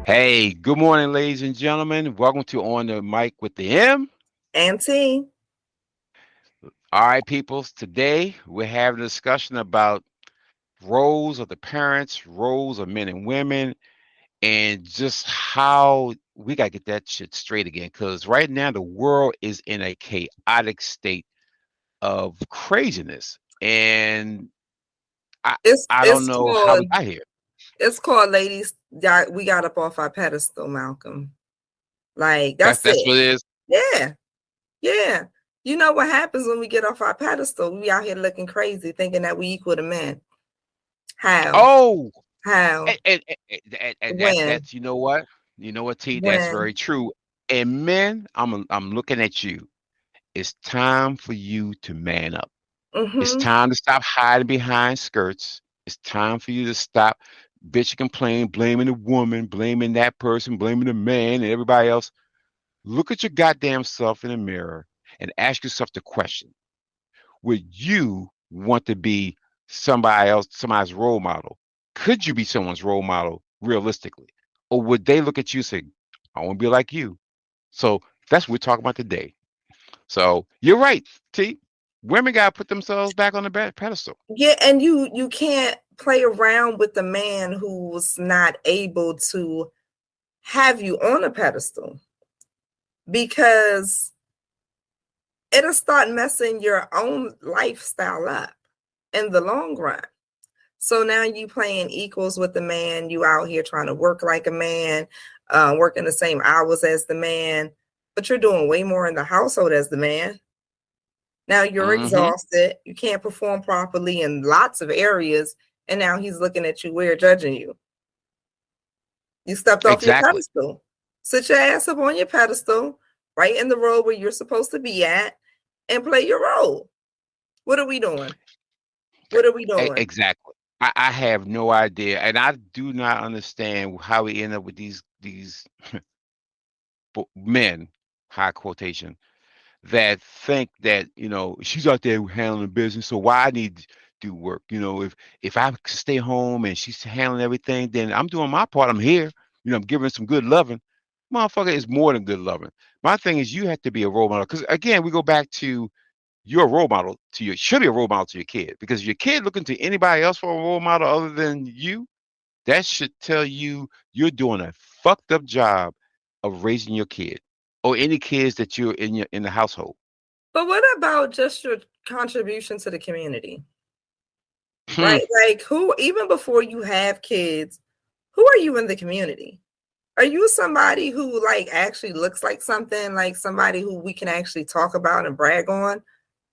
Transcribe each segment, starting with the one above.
Hey, good morning, ladies and gentlemen. Welcome to On the Mic with the M. Auntie. All right, peoples. Today we're having a discussion about roles of the parents, roles of men and women, and just how we got to get that shit straight again. Because right now the world is in a chaotic state of craziness, and I It's I don't it's know how we called got here. it's called ladies. We got up off our pedestal, Malcolm. Like That's that's that's it. what it is. Yeah, yeah. You know what happens when we get off our pedestal? We out here looking crazy, thinking that we equal to men. How? Oh, How? and that When? that's you know what, T, that's When? very true. And men, I'm looking at you. It's time for you to man up. It's Mm-hmm. time to stop hiding behind skirts. It's time for you to stop bitch complain, blaming the woman, blaming that person, blaming the man and everybody else. Look at your goddamn self in the mirror and ask yourself the question: would you want to be somebody else, somebody's role model? Could you be someone's role model realistically? Or would they look at you and say, I want to be like you? So that's what we're talking about today. So you're right, T. Women got to put themselves back on the pedestal. Yeah, and you can't play around with the man who's not able to have you on a pedestal because it'll start messing your own lifestyle up in the long run. So now you playing equals with the man. You out here trying to work like a man, working the same hours as the man, but you're doing way more in the household as the man. Now you're Hmm. exhausted. You can't perform properly in lots of areas, and now he's looking at you weird, judging you. You stepped off your Exactly. pedestal. Sit your ass up on your pedestal, right in the role where you're supposed to be at, and play your role. What are we doing? What are we doing? Exactly. I have no idea, and I do not understand how we end up with these men, high quotation, that think that she's out there handling business, so why I need to do work. If I stay home and she's handling everything, then I'm doing my part. I'm here. I'm giving her some good loving. Motherfucker is more than good loving. My thing is you have to be a role model because again we go back to you're a role model to your should be a role model to your kid because if your kid looking to anybody else for a role model other than you, that should tell you you're doing a fucked up job of raising your kid or any kids that you're in the household. But what about just your contribution to the community? Hmm. Right? Like who even before you have kids, who are you in the community? Are you somebody who like actually looks like something, like somebody who we can actually talk about and brag on?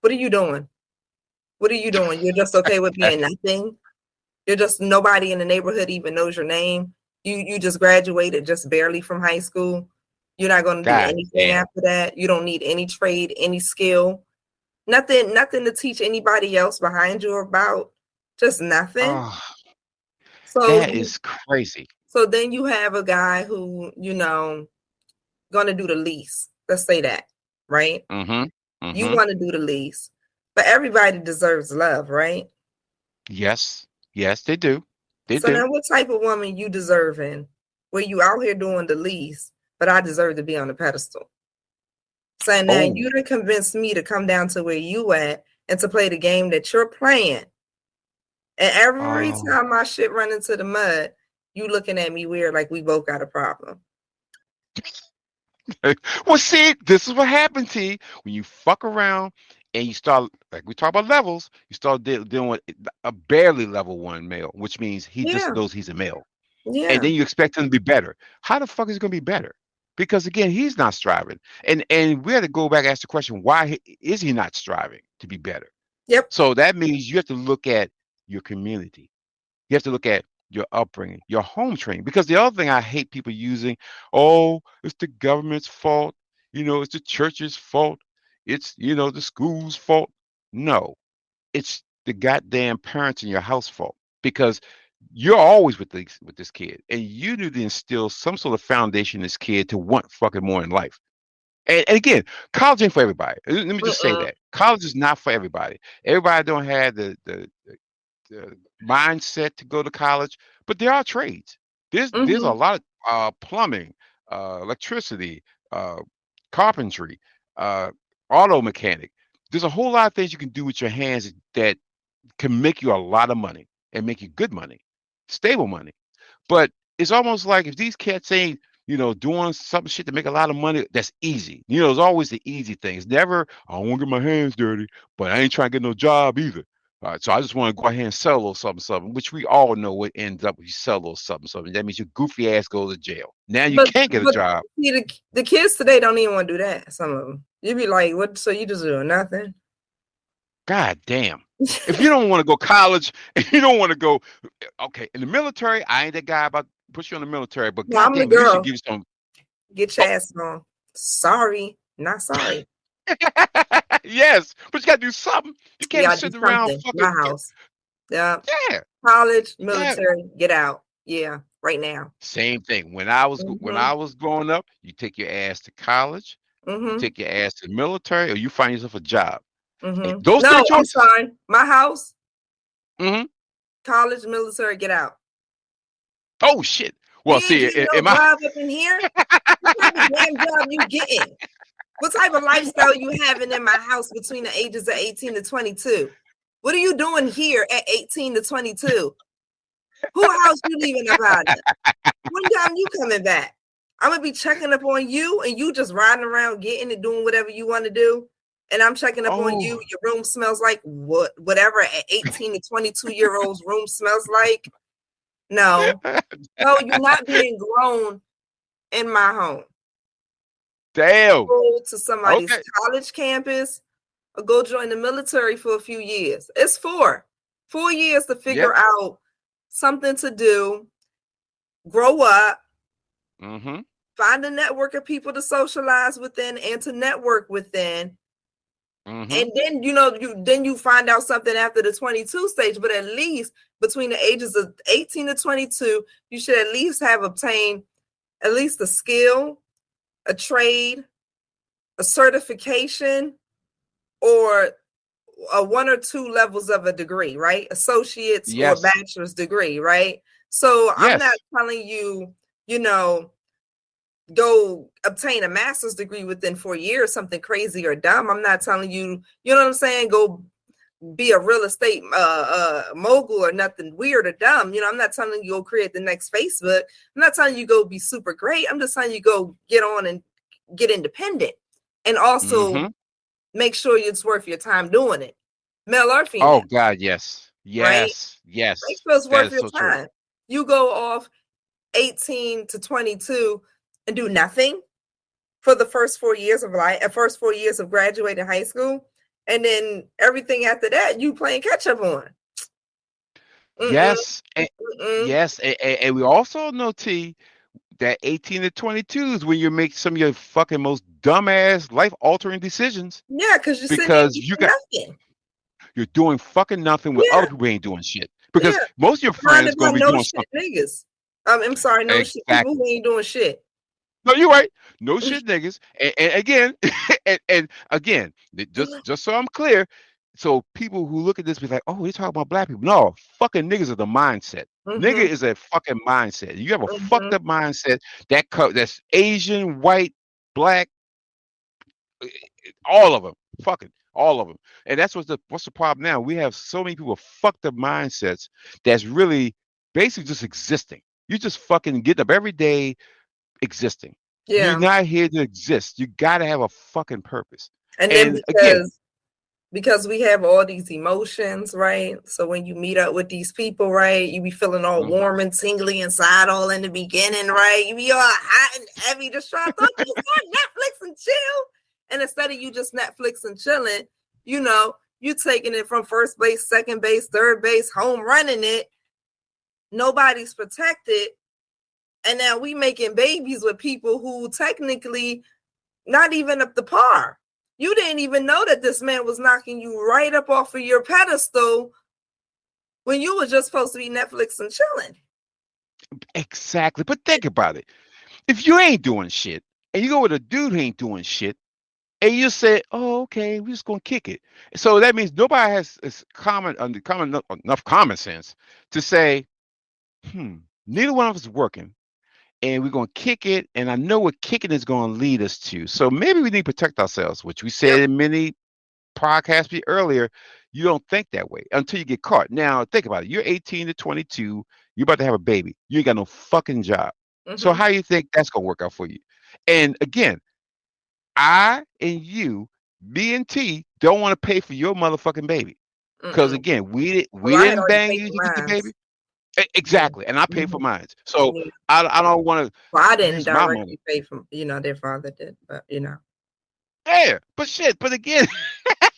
What are you doing? What are you doing? You're just okay with being nothing. You're just nobody in the neighborhood even knows your name. You just graduated just barely from high school. You're not going to do God anything damn. after that. You don't need any trade, any skill. Nothing to teach anybody else behind you about. Just nothing. Oh, So that is crazy. so then you have a guy who, gonna do the least. Let's say that, right? Mm-hmm. You Mm-hmm. want to do the least. But everybody deserves love, right? Yes. Yes, they do. They So do. now what type of woman you deserving where you out here doing the least, but I deserve to be on the pedestal? So now Oh. you to convince me to come down to where you at and to play the game that you're playing. And every Oh. time my shit run into the mud, you looking at me weird like we both got a problem. Well, see, this is what happened to you when you fuck around and you start, like we talk about levels, you start dealing with a barely level one male, which means he just Yeah, knows he's a male. And yeah. then you expect him to be better. How the fuck is he going to be better? Because again, he's not striving. And we had to go back and ask the question, why is he not striving to be better? Yep. So that means you have to look at your community. You have to look at your upbringing, your home training. Because the other thing I hate people using, oh, it's the government's fault. It's the church's fault. It's, the school's fault. No, it's the goddamn parents in your house fault because you're always with this kid, and you need to instill some sort of foundation in this kid to want fucking more in life. And again, college ain't for everybody. Let me just say Mm-mm. that college is not for everybody. Everybody don't have the mindset to go to college, but there are trades. There's a Mm-hmm. lot of plumbing, electricity, uh, carpentry, uh, auto mechanic. There's a whole lot of things you can do with your hands that can make you a lot of money and make you good money, stable money. But it's almost like if these cats ain't, doing some shit to make a lot of money, that's easy. It's always the easy things. Never, I don't want to get my hands dirty, but I ain't trying to get no job either. All right, so I just want to go ahead and sell a little something, something, which we all know what ends up if you sell a little something, something. That means your goofy ass goes to jail. Now you can't get a But job. see, the kids today don't even want to do that. Some of them, you be like, "What? So you just doing nothing?" God damn. If you don't want to go college and you don't want to go, okay, in the military, I ain't that guy about to put you in the military, but No, I'm the goddamn, at least you girl. give you some. Get Oh, your ass on. Sorry, not sorry. yes, but you got to do something. You You can't be gotta do sitting around something. My fucking. house. Yeah. Yeah, College, yeah. military, get out. Yeah, right now. Same thing. When I Mhm. was growing up, you take your ass to college, you Mhm. take your ass to the military, or you find yourself a job. And Mhm. those three No, I'm choices. sorry. My house, Hmm. college, military, get out. Oh shit. We Well, ain't see, getting no am I? job up in here. What type of damn job you getting? What type of lifestyle you having in my house between the ages of 18 to 22? What are you doing here at 18 to 22? Who house you leaving up out of? When time you coming back? I'm gonna be checking up on you and you just riding around getting it, doing whatever you want to do. And I'm checking up on you. Oh. Your room smells like whatever an 18 to 22-year-old's room smells like. No, no, you're not being grown in my home. Damn. Go to somebody's Okay. college campus or go join the military for a few years. It's 4 years to Yep. figure out something to do, grow up, Mm-hmm. find a network of people to socialize within and to network within. Mm-hmm. And then you find out something after the 22 stage, but at least between the ages of 18 to 22, you should at least have obtained at least a skill, a trade, a certification, or a one or two levels of a degree, right? Associates or Yes. bachelor's degree, right? So I'm not Yes. telling you, you know, go obtain a master's degree within 4 years, something crazy or dumb. I'm not telling you, you know what I'm saying? Go be a real estate mogul or nothing weird or dumb. I'm not telling you go create the next Facebook. I'm not telling you go be super great. I'm just telling you go get on and get independent and also Mm-hmm. make sure it's worth your time doing it, male or Oh female, God, yes. right? Yes. Make Yes. sure it's That worth is your so true. time. You go off 18 to 22 and do nothing for the first 4 years of life, first 4 years of graduating high school, and then everything after that you playing catch up on. Mm-mm, Yes. And mm-mm. yes. And we also know T that 18 to 22 is when you make some of your fucking most dumbass life altering decisions Yeah, because you're sitting there because doing nothing. you're doing fucking nothing when other Yeah, people ain't doing shit. yeah. Because most of your friends Surrounded by gonna be no doing shit something. niggas. I'm sorry, no shit people Exactly. who ain't doing shit. No, you're right. No shit, niggas. And again, and again, just so I'm clear, so people who look at this be like, oh, they talking about black people. No, fucking niggas are the mindset. Nigga Mm-hmm, is a fucking mindset. You have a mm-hmm. fucked up mindset that's Asian, white, black, all of them, fucking all of them. And that's what's the problem now. We have so many people with fucked up mindsets that's really basically just existing. You just fucking get up every day existing. You're Yeah. not here to exist. You got to have a fucking purpose. And then And again, because we have all these emotions, right? So when you meet up with these people, right, you be feeling all mhm, warm and tingly inside all in the beginning, right? You be all hot and heavy, just trying to just Netflix and chill. And instead of you just Netflix and chilling, you taking it from first base, second base, third base, home running it. Nobody's protected. And now we making babies with people who technically not even up to par. You didn't even know that this man was knocking you right up off of your pedestal when you were just supposed to be Netflix and chilling. exactly. But think about it. If you ain't doing shit and you go with a dude who ain't doing shit, and you say, "Oh, okay, we're just gonna kick it," so that means nobody has enough common sense to say, "Hmm, neither one of us is working. and we're going to kick it. And I know what kicking is going to lead us to. So maybe we need to protect ourselves, which we said Yep. in many podcasts earlier. You don't think that way until you get caught. Now, think about it. You're 18 to 22. You're about to have a baby. You ain't got no fucking job. So Mm-hmm. how you think that's going to work out for you? And again, I and you, B and T, don't want to pay for your motherfucking baby. Because Mm-mm. again, we Well, I had didn't already bang paid you for to get the mine. baby. Yeah. Exactly, and I paid for Mm-hmm. mine. So Yeah. I don't want Well, I to didn't use my money. directly pay for, their father did, but Yeah, but shit. But again,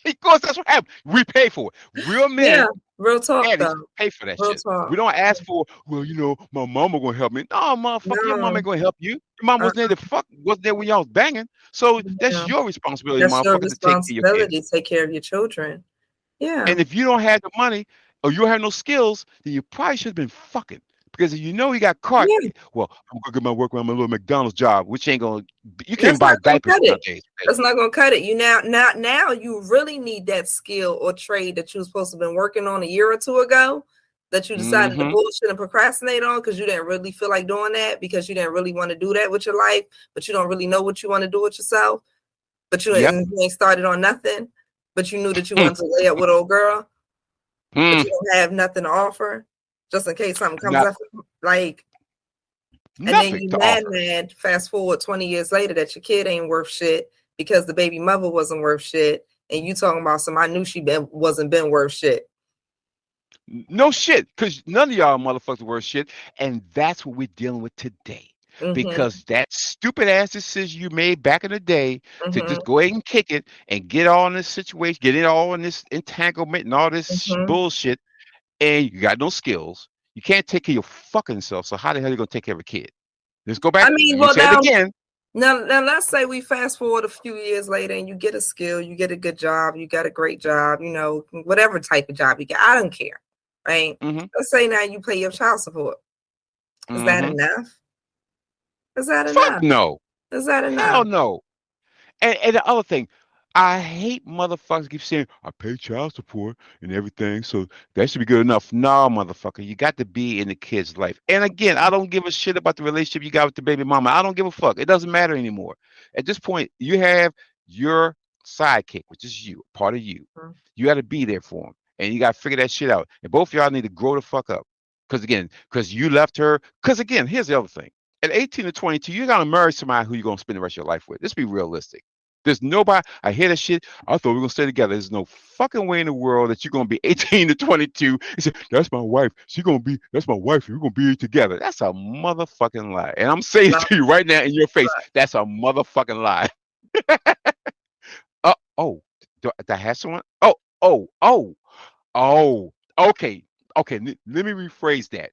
of course, that's what happened. We pay for it. Real Yeah, men, real talk daddies, though. pay for that Real shit. We talk. don't ask for. Well, my mama gonna help me. No, motherfucker, your mama No, ain't gonna help you. Your mom uh, wasn't there. Wasn't there when y'all was banging. So that's no. your responsibility, That's your motherfucker, to take care of your responsibility kids. to take care of your children. Yeah. And if you don't have the money or you don't have no skills, then you probably should have been fucking. Because if you know you got caught, Yeah. well, I'm gonna get my work around my little McDonald's job, which ain't gonna. You can't That's buy not gonna diapers cut it. nowadays. That's not gonna cut it. You now you really need that skill or trade that you were supposed to have been working on a year or two ago that you decided to Mm-hmm. bullshit and procrastinate on because you didn't really feel like doing that because you didn't really want to do that with your life, but you don't really know what you want to do with yourself. But Yep. you ain't started on nothing, but you knew that you wanted to lay up with old girl, but Mm. you don't have nothing to offer just in case something comes Not up. Like, and then nothing you to offer. mad, fast forward 20 years later that your kid ain't worth shit because the baby mother wasn't worth shit. And you talking about some I knew wasn't been worth shit. No shit, because none of y'all motherfuckers worth shit, and that's what we're dealing with today. Mm-hmm. Because that stupid ass decision you made back in the day to Mm-hmm. just go ahead and kick it and get all in this situation, get it all in this entanglement and all this Mm-hmm. bullshit, and you got no skills. You can't take care of your fucking self. So how the hell are you gonna take care of a kid? Let's go back. I mean, You well said it again. now let's say we fast forward a few years later and you get a skill, you get a good job, you got a great job, whatever type of job you get. I don't care. Right? Mm-hmm. Let's say now you pay your child support. Is that Mm-hmm. enough? Is that Fuck enough? no. Is that enough? Hell no. And the other thing, I hate motherfuckers keep saying I pay child support and everything, so that should be good enough. No, motherfucker, you got to be in the kid's life. And again, I don't give a shit about the relationship you got with the baby mama. I don't give a fuck. It doesn't matter anymore. At this point, you have your sidekick, which is you, part of you. You got to be there for him, and you got to figure that shit out. And both of y'all need to grow the fuck up. Because you left her. Because again, here's the other thing. At 18 to 22, you're gonna marry somebody who you're gonna spend the rest of your life with. Let's be realistic. There's nobody. I hear that shit. I thought we were gonna stay together. There's no fucking way in the world that you're gonna be 18 to 22 and say that's my wife. That's my wife. We're gonna be together. That's a motherfucking lie. And I'm saying it Well, to you right now in your face. That's a motherfucking lie. Oh, do I have someone? Oh, oh, oh. Okay, okay. Let me rephrase that.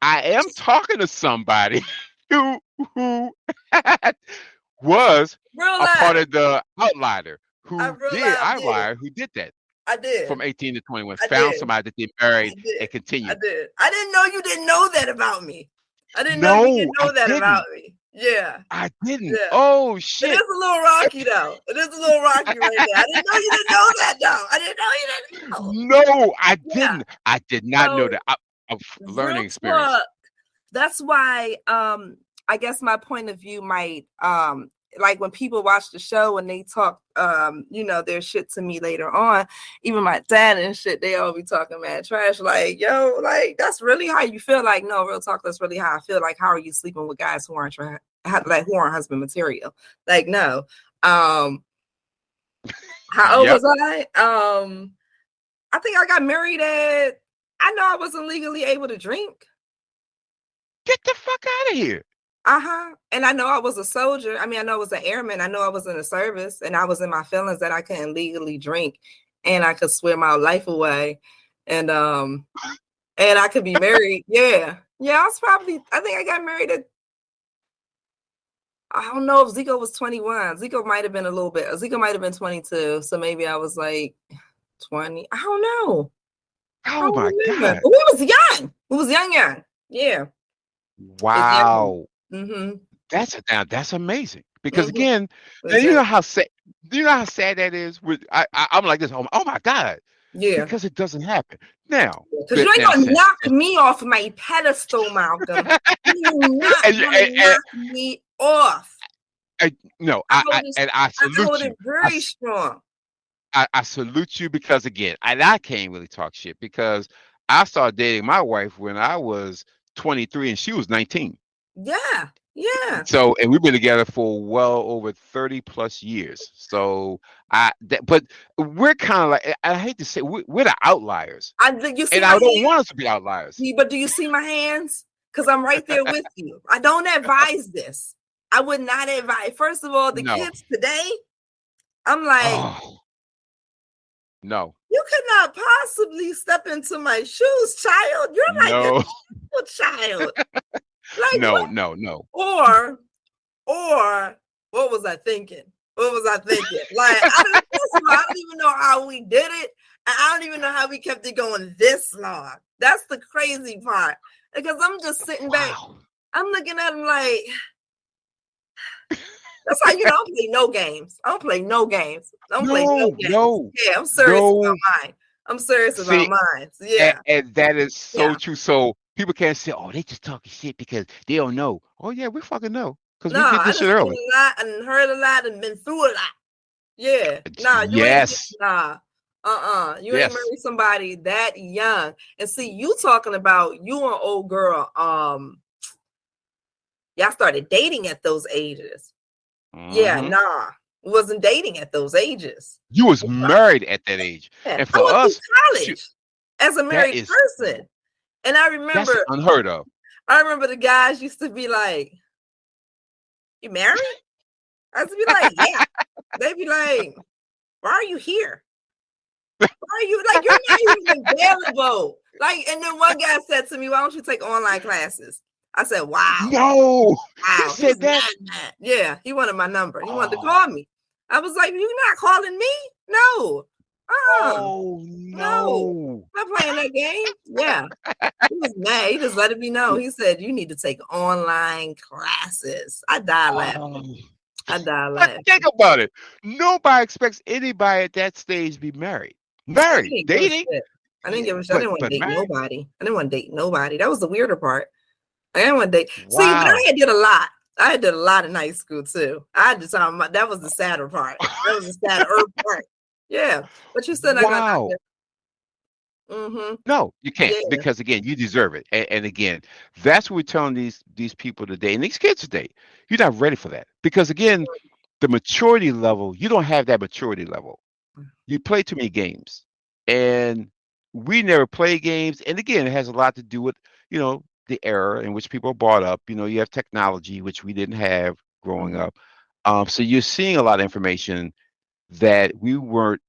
I am talking to somebody who who was real a part life. of the outlier I who real did life did. outlier who did that I did. from 18 to 21, I found did. somebody that they married I did. and I continued. did. I didn't know you didn't know that about me. I didn't know you No, didn't I know that about didn't. me. Yeah. I didn't. Yeah. Oh It is shit. a little rocky though. It is a little rocky right there. I didn't know you didn't know that though. I didn't know you didn't know. No, I Yeah. didn't. I did not know So that. Of real learning experience. talk. That's why I guess my point of view might like when people watch the show and they talk their shit to me later on, even my dad and shit, they all be talking mad trash like, yo, like that's really how you feel. Like, no, real talk, that's really how I feel. Like, how are you sleeping with guys who aren't like who aren't husband material? Like, no. How old Yep. was I? I think I got married at, I know I wasn't legally able to drink. Get the fuck out of here. Uh-huh. And I know I was a soldier. I mean, I know I was an airman. I know I was in the service and I was in my feelings that I couldn't legally drink and I could swear my life away. And I could be married. Yeah. Yeah, I think I got married at, I don't know if Zico was 21. Zico might have been a little bit. Zico might have been 22. So maybe I was like 20. I don't know. I Oh don't my remember. God. But we was young. We was young. Yeah. It's young. Wow. Mm-hmm. That's amazing. Because Mm-hmm. again, It and was young. you know how sad that is. I'm like this. Oh my God. Yeah. because it doesn't happen. Now, Because you ain't now gonna said, knock me off my pedestal, Malcolm. You're not and, gonna and, knock me off. no, I hold it, and I I hold salute it you. very strong. I salute you because again, and I can't really talk shit because I started dating my wife when I was 23 and she was 19. Yeah, yeah. So, and we've been together for well over 30 plus years. So, but we're kind of like, I hate to say, we're the outliers, You see and my I don't hands? want us to be outliers. But do you see my hands? Because I'm right there with you. I don't advise this. I would not advise. First of all, the No. kids today, I'm like, Oh, no, you could not possibly step into my shoes, child. You're like a no, child. Like no, what? no, no. Or what was I thinking? What was I thinking? Like I don't even know how we did it. And I don't even know how we kept it going this long. That's the crazy part. Because I'm just sitting back, Wow. I'm looking at him like, that's how you know I don't play no games. I don't play no games. I don't play no No, games. no, Yeah, I'm serious about no. mine. I'm serious about See, mine. So yeah, and that is so yeah. true. So people can't say, "Oh, they just talking shit because they don't know." Oh yeah, we fucking know because No, we did I this done shit seen early. a lot and heard a lot and been through a lot. Yeah. Nah, you ain't Yes, nah. You ain't yes. married somebody that young. And see, you talking about you and old girl, y'all started dating at those ages. Yeah, Hmm. nah. Wasn't dating at those ages. You was married at that age, Yeah. and I for went through us, shoot, college as a that married is person. And that's unheard of. I remember the guys used to be like, "You married?" I used to be like, "Yeah." They'd be like, "Why are you here? Why are you like you're not even available?" Like, and then one guy said to me, "Why don't you take online classes?" I said, "Wow, No, he wow." He was said that. mad. Yeah, he wanted my number. He wanted to Oh, call me. I was like, "You're not calling me? No, oh no, no. I'm not playing that game." Yeah, he was mad. He just let me know. He said, "You need to take online classes." I died Oh, laughing. I died but think laughing. about it. Nobody expects anybody at that stage to be married. I Married, didn't give a dating, shit. I didn't yeah, give a shit. I didn't want to but date married. nobody. I didn't want to date nobody. That was the weirder part. I didn't want to date. See, but I Wow. had did a lot. I had did a lot in high school too. I had to talk about that was the sadder part. That was the sadder part. Yeah, but you still not gonna knock Wow. it. Mm-hmm. No, you can't Yeah. because again, you deserve it. And again, that's what we're telling these people today and these kids today. You're not ready for that because again, the maturity level, you don't have that maturity level. You play too many games, and we never play games. And again, it has a lot to do with the era in which people are brought up. You have technology which we didn't have growing Mm-hmm. up. So you're seeing a lot of information that we weren't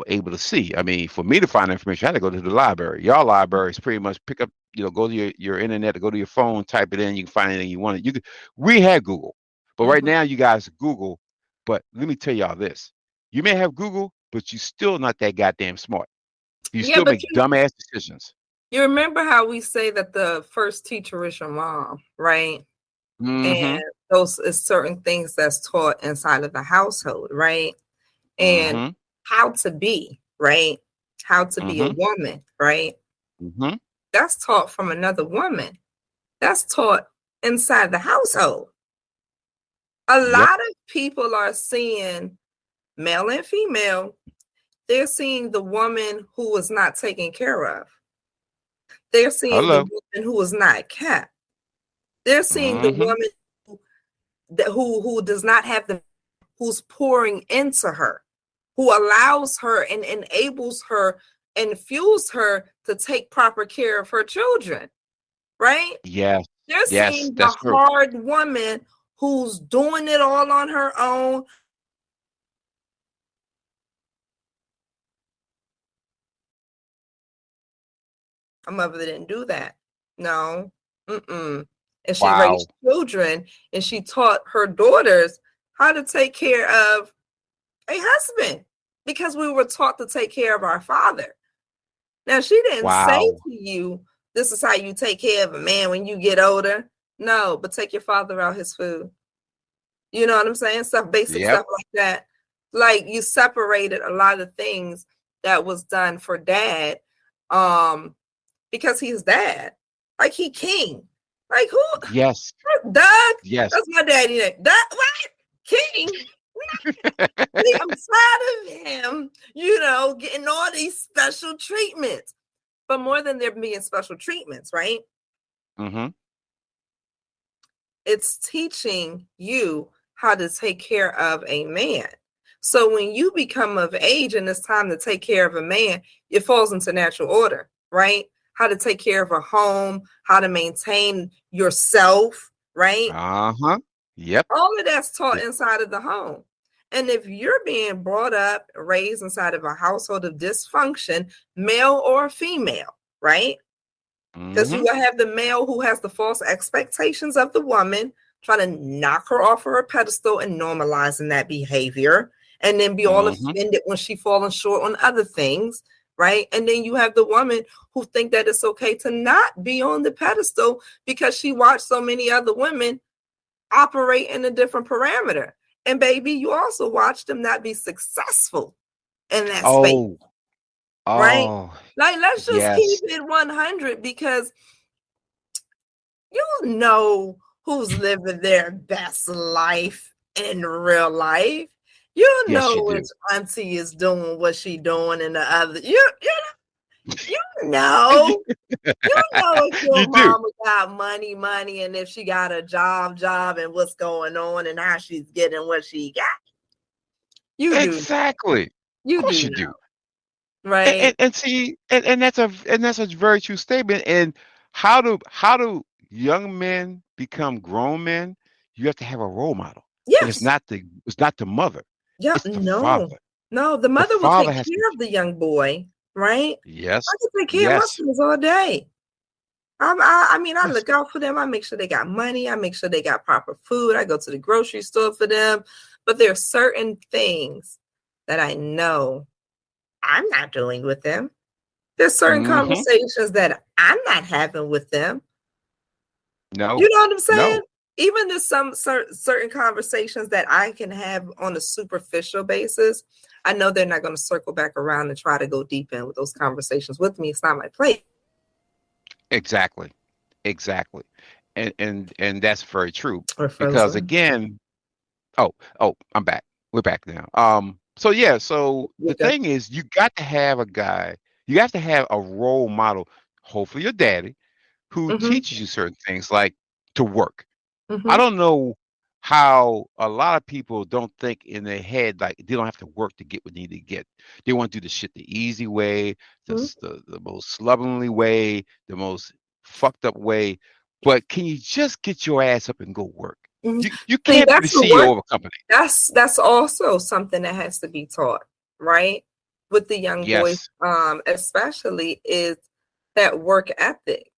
able to see. I mean, for me to find information, I had to go to the library. Y'all libraries pretty much pick up, go to your internet, go to your phone, type it in, you can find anything you want. We had Google, but right Mm-hmm. now you guys Google. But let me tell y'all this: you may have Google, but you're still not that goddamn smart. You Yeah, still but make dumbass decisions. you remember how we say that the first teacher is your mom, right? Mm-hmm. And those is certain things that's taught inside of the household, right? And Mm-hmm. how to be, right? How to be a Mm-hmm. woman, right? Mm-hmm. That's taught from another woman. That's taught inside the household. A Yep. lot of people are seeing male and female, they're seeing the woman who is not taken care of. They're seeing the Hello. woman who is not kept. They're seeing the Mm-hmm. woman who does not have the who's pouring into her, who allows her and enables her and fuels her to take proper care of her children, right? Yes. They're Yes, seeing the that's true. hard woman who's doing it all on her own. My mother didn't do that. No. Mm-mm. And she Wow. raised children and she taught her daughters how to take care of a husband because we were taught to take care of our father. Now, she didn't say Wow. to you, this is how you take care of a man when you get older. No, but take your father out his food. You know what I'm saying? Stuff, basic Yep. stuff like that. Like you separated a lot of things that was done for dad, um, because he's dad. Like he king. Like who? Yes. Doug? Yes. That's my daddy name. Doug what? King? See, I'm tired of him, getting all these special treatments. But more than there being special treatments, right? Mm-hmm. It's teaching you how to take care of a man. So when you become of age and it's time to take care of a man, it falls into natural order, right? How to take care of a home, how to maintain yourself, right? Uh-huh. Yep. All of that's taught It, inside of the home. And if you're being brought up, raised inside of a household of dysfunction, male or female, right? Because you mm-hmm. will have the male who has the false expectations of the woman, trying to knock her off of her pedestal and normalizing that behavior, and then be all Mm-hmm. offended when she falling short on other things, right? And then you have the woman who think that it's okay to not be on the pedestal because she watched so many other women operate in a different parameter. And baby, you also watch them not be successful in that space, Oh, right? oh, Like, let's just keep yes. it 100 because you know who's living their best life in real life. You Yes, know you which do. auntie is doing what she doing in the other. You know. You know if You your do. mama got money, and if she got a job, and what's going on and how she's getting what she got. You do. Exactly. Of You course do you do. know, right? And see, and that's a very true statement. And how do young men become grown men? You have to have a role model. And it's Yes. not the mother. Yeah, It's the no. father. No, the The mother will father take has to. care of the young boy, right? I Yes. can take care of my Yes. sons all day. I Yes. look out for them. I make sure they got money. I make sure they got proper food. I go to the grocery store for them. But there are certain things that I know I'm not doing with them. There's certain Mm-hmm. conversations that I'm not having with them. You No. know what I'm saying? No. Even there's some certain conversations that I can have on a superficial basis. I know they're not going to circle back around and try to go deep in with those conversations with me. It's not my place. Exactly. Exactly. And that's very true. Or Because frozen. again, oh, I'm back. We're back now. So yeah, so You're the good. thing is you got to have a guy, you have to have a role model, hopefully your daddy, who Mm-hmm. teaches you certain things like to work. I Mm-hmm. don't know how a lot of people don't think in their head like they don't have to work to get what they need to get. They want to do the shit the easy way, the most slovenly way, the most fucked up way. But can you just get your ass up and go work? Mm-hmm. You See, can't be the that's the CEO work. of a company. That's also something that has to be taught, right? With the young boys, Yes, especially is that work ethic,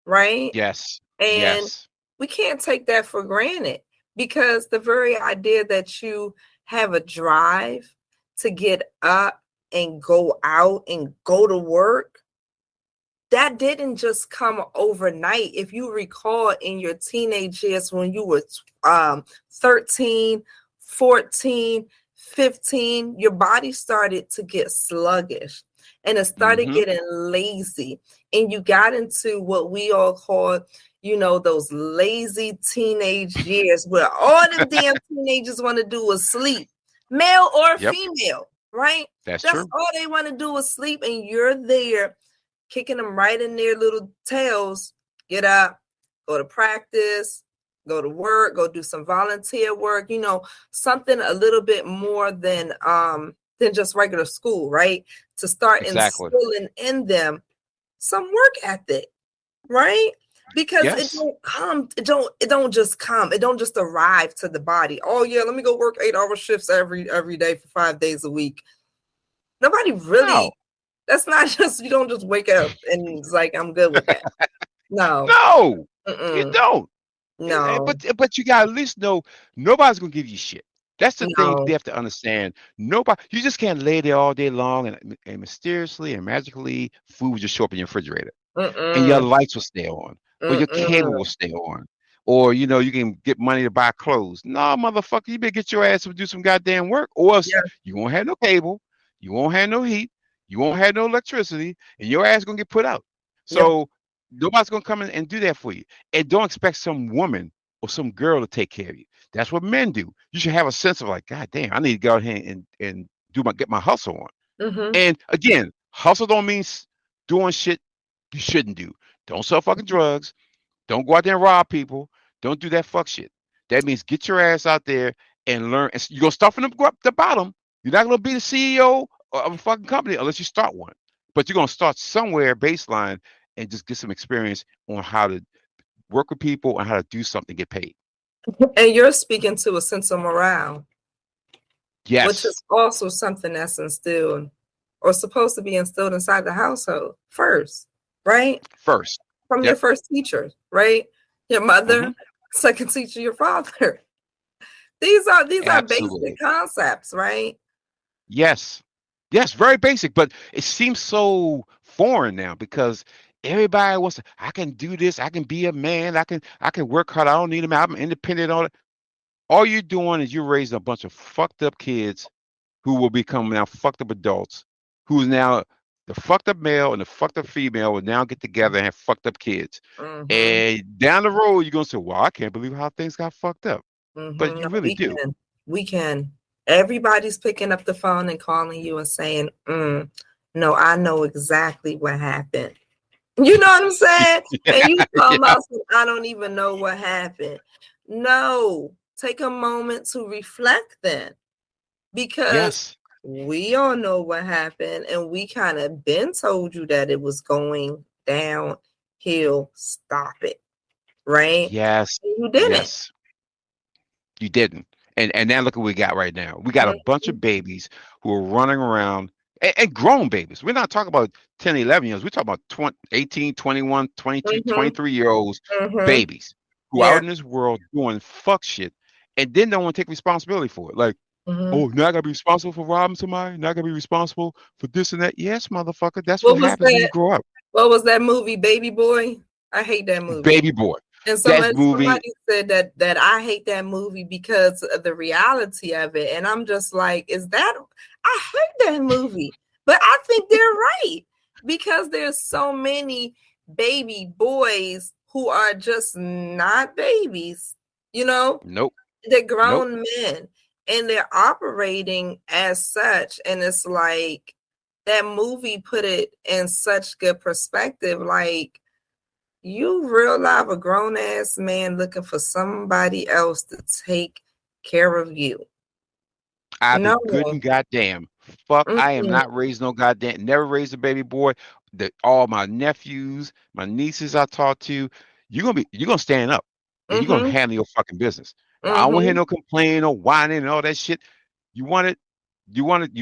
right? yes, And yes, we can't take that for granted because the very idea that you have a drive to get up and go out and go to work, that didn't just come overnight. If you recall in your teenage years when you were 13, 14, 15, your body started to get sluggish and it started mm-hmm, getting lazy. And you got into what we all call, those lazy teenage years where all them damn teenagers want to do is sleep, male or yep, female, right? that's That's true. all they want to do is sleep. And you're there kicking them right in their little tails. Get up, go to practice, go to work, go do some volunteer work, something a little bit more than just regular school, right? To start Exactly. instilling in them some work ethic, right? Because it Yes. don't come, it don't just come, it don't just arrive to the body. Oh yeah, let me go work 8-hour shifts every day for 5 days a week. Nobody really, No. that's not just, you don't just wake up and it's like, I'm good with that. No. No. You Mm-mm. don't. No. But you gotta at least know nobody's gonna give you shit. That's the thing they No. have to understand. Nobody, you just can't lay there all day long and mysteriously and magically food will just show up in your refrigerator and your Mm-mm. lights will stay on or your cable Mm-mm. will stay on. Or you can get money to buy clothes. No, motherfucker, you better get your ass to do some goddamn work, or else Yeah. you won't have no cable, you won't have no heat, You won't have no electricity, and your ass gonna get put out. Yep. So nobody's gonna come in and do that for you. And don't expect some woman or some girl to take care of you. That's what men do. You should have a sense of like, God damn, I need to go out here and get my hustle on. Mm-hmm. And again, hustle don't mean doing shit you shouldn't do. Don't sell fucking drugs. Don't go out there and rob people. Don't do that fuck shit. That means get your ass out there and learn. And you're gonna start from the bottom. You're not gonna be the CEO of a fucking company unless you start one. But you're gonna start somewhere baseline and just get some experience on how to work with people and how to do something, get paid. And you're speaking to a sense of morale, which Yes, is also something that's instilled or supposed to be instilled inside the household first, right? first. From your Yep. first teacher, right? Your Hmm. mother, second teacher, your father. These are basic Absolutely. concepts, right? Yes. Yes, very basic, but it seems so foreign now because everybody wants to, I can do this, I can be a man, I can work hard, I don't need a man, I'm independent, all you're doing is you're raising a bunch of fucked up kids who will become now fucked up adults, who's now the fucked up male and the fucked up female will now get together and have fucked up kids. Mm-hmm. And down the road, you're gonna say, well, I can't believe how things got fucked up. But Mm-hmm. you No, really we do. can. We can. Everybody's picking up the phone and calling you and saying, no, I know exactly what happened. You know what I'm saying? And you talking Yeah. about some, I don't even know what happened. No, take a moment to reflect then, because Yes. we all know what happened and we kind of been told you that it was going downhill. Stop it, right? Yes. You didn't. Yes. You didn't. And now look what we got right now. We got a bunch Mhm, of babies who are running around and grown babies. We're not talking about 10, 11 years. We're talking about 20, 18, 21, 22, mhm, 23-year olds mhm. babies who are Yeah. out in this world doing fuck shit and then don't want to take responsibility for it. Like, Mhm. oh, now I gotta be responsible for robbing somebody. Now I gotta be responsible for this and that. Yes, motherfucker. That's what What was happens when you that? grow up. What was that movie, Baby Boy? I hate that movie. Baby boy. And That movie, somebody said that I hate that movie because of the reality of it. And I'm just like, is that I hate that movie. But I think they're right because there's so many baby boys who are just not babies, you know? nope, They're nope. grown men and they're operating as such. And it's like that movie put it in such good perspective. Like, you real live a grown ass man looking for somebody else to take care of you. I'll be No. good and goddamn. Fuck, I am Mm-mm, not raising no goddamn. Never raised a baby boy. All my nephews, my nieces I talk to, you're gonna stand up and you're gonna mm-hmm, handle your fucking business. I don't want to hear mm-hmm, no complaining or whining and all that shit. You want it,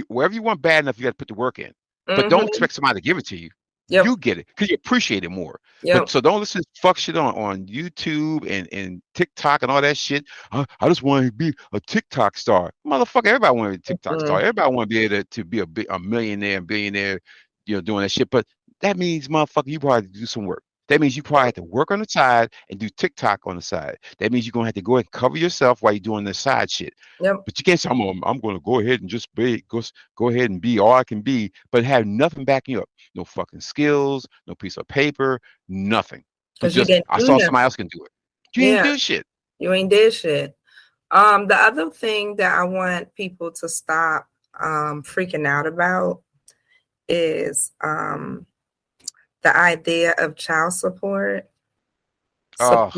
wherever you want bad enough, you got to put the work in. But don't mm-hmm. expect somebody to give it to you. Yep, You get it because you appreciate it more. But yep. so don't listen to fuck shit on YouTube and TikTok and all that shit. I just want to be a TikTok star. Motherfucker, everybody want to be a TikTok star. Mm-mm, Everybody want to be able to be a millionaire and billionaire, doing that shit. But that means, motherfucker, you probably have to do some work. That means you probably have to work on the side and do TikTok on the side. That means you're gonna have to go and cover yourself while you're doing the side shit. yep. But you can't say I'm going to go ahead and just go ahead and be all I can be, but have nothing backing you up. No fucking skills, no piece of paper, nothing. But Because you just didn't I do saw nothing. somebody else can do it. You didn't Yeah, do shit. you ain't did shit. The other thing that I want people to stop freaking out about is the idea of child support Oh,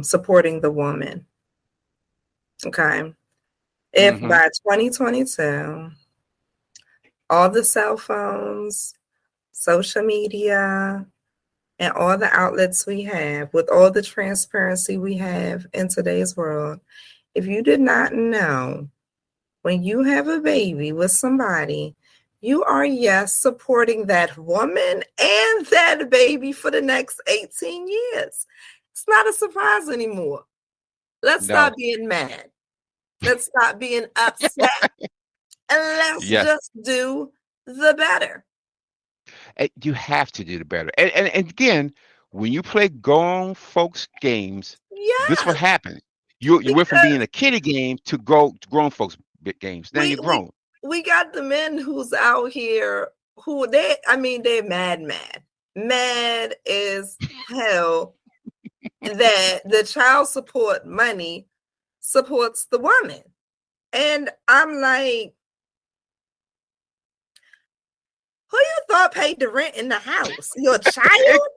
supporting the woman. Okay. If mm-hmm. by 2022, all the cell phones, social media, and all the outlets we have, with all the transparency we have in today's world, if you did not know, when you have a baby with somebody, you are, yes, supporting that woman and that baby for the next 18 years. It's not a surprise anymore. Let's No. stop being mad. Let's stop being upset. And let's Yes. just do the better. You have to do the better. And again, when you play grown folks games, this what Yes, happens. You went from being because a kiddie game to grown folks games. Now we you're we grown. we got the men who's out here who they, I mean, they're mad. Mad is hell that the child support money supports the woman. And I'm like, who you thought paid the rent in the house? Your child?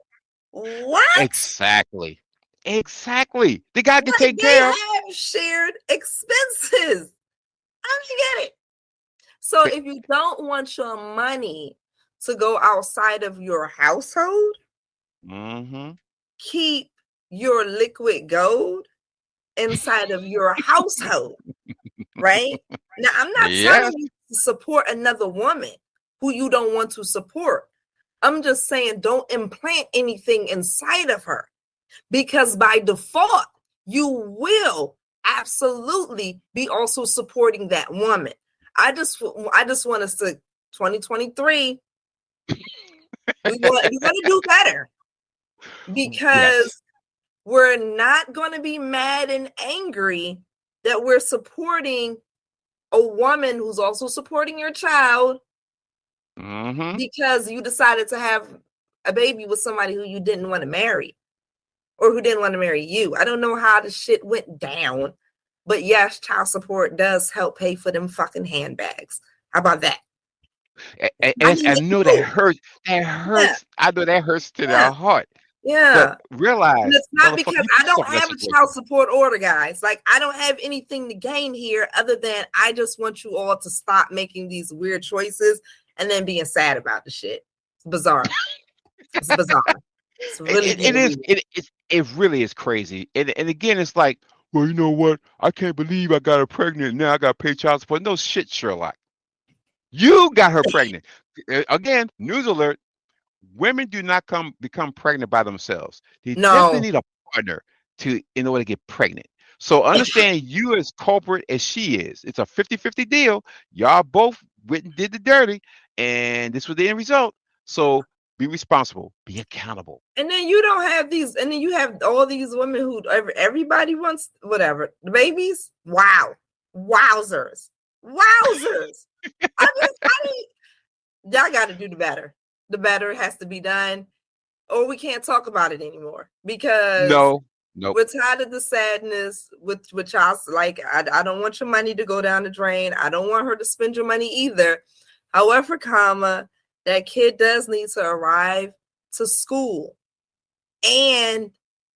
What? Exactly. Exactly. The guy get Like taken they care of. have shared expenses. I don't get it. So But- if you don't want your money to go outside of your household, Mhm. keep your liquid gold inside of your household, right? Now, I'm not telling Yes. you to support another woman who you don't want to support. I'm just saying don't implant anything inside of her because by default, you will absolutely be also supporting that woman. I just want us to 2023. We want to do better Yes. because we're not going to be mad and angry that we're supporting a woman who's also supporting your child Mhm. because you decided to have a baby with somebody who you didn't want to marry or who didn't want to marry you. I don't know how the shit went down, but yes, child support does help pay for them fucking handbags. How about that? I And mean, I they know that do. hurts. That Yeah, hurts. I know that hurts to yeah, the heart. But yeah. And realize, it's not motherfucker, because you I put don't yourself in that have a child situation. support order, guys. Like, I don't have anything to gain here other than I just want you all to stop making these weird choices and then being sad about the shit. It's bizarre. It's bizarre. It's really It being is. weird. It really is crazy. And again, it's like, well, you know what? I can't believe I got her pregnant. Now I got to pay child support. No shit, Sherlock. You got her pregnant. Again, news alert. Women do not become pregnant by themselves. They definitely No. need a partner to in order to get pregnant. So understand you as culprit as she is. It's a 50-50 deal. Y'all both went and did the dirty, and this was the end result. So be responsible, be accountable. And then you don't have these, and then you have all these women who everybody wants whatever the babies. Wow, wowzers, wowzers! Y'all got to do the better. The better has to be done, or we can't talk about it anymore because No, nope. we're tired of the sadness with y'all. Like I don't want your money to go down the drain. I don't want her to spend your money either. However, comma that kid does need to arrive to school and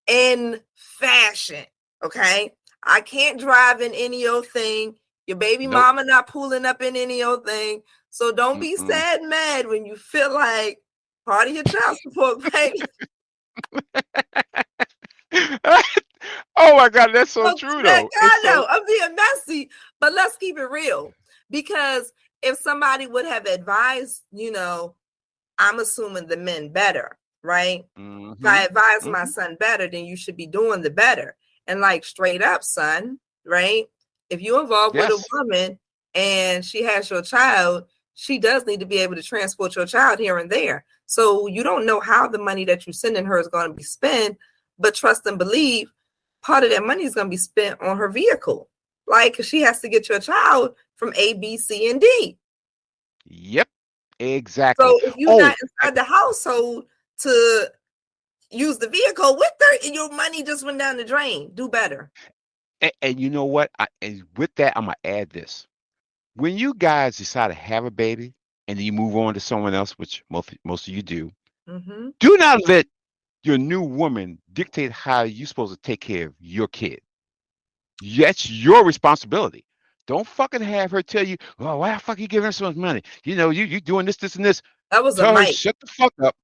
in fashion. Okay. I can't drive in any old thing. Your baby Nope. mama not pulling up in any old thing. So don't be Mm-mm. sad and mad when you feel like part of your child support payment. Oh my God, that's so So, true though. It's I so know I'm being messy, but let's keep it real. Because if somebody would have advised, I'm assuming the men better, right? If I hmm advise my hmm son better, then you should be doing the better. And like straight up, son, right? If you involve with a yes. woman and she has your child, she does need to be able to transport your child here and there. So you don't know how the money that you're sending her is going to be spent, but trust and believe part of that money is going to be spent on her vehicle. Like she has to get your child from A, B, C, and D. Yep. Exactly. So if you're Oh, not inside the household to use the vehicle with her and your money just went down the drain. Do better. and you know what? And with that, I'm gonna add this. When you guys decide to have a baby and then you move on to someone else, which most of you Mm-hmm. do not let your new woman dictate how you're supposed to take care of your kid. That's your responsibility. Don't fucking have her tell you, "Oh, why the fuck you giving her so much money? You know, you doing this, and this." That was a Tell her mic. shut the fuck up.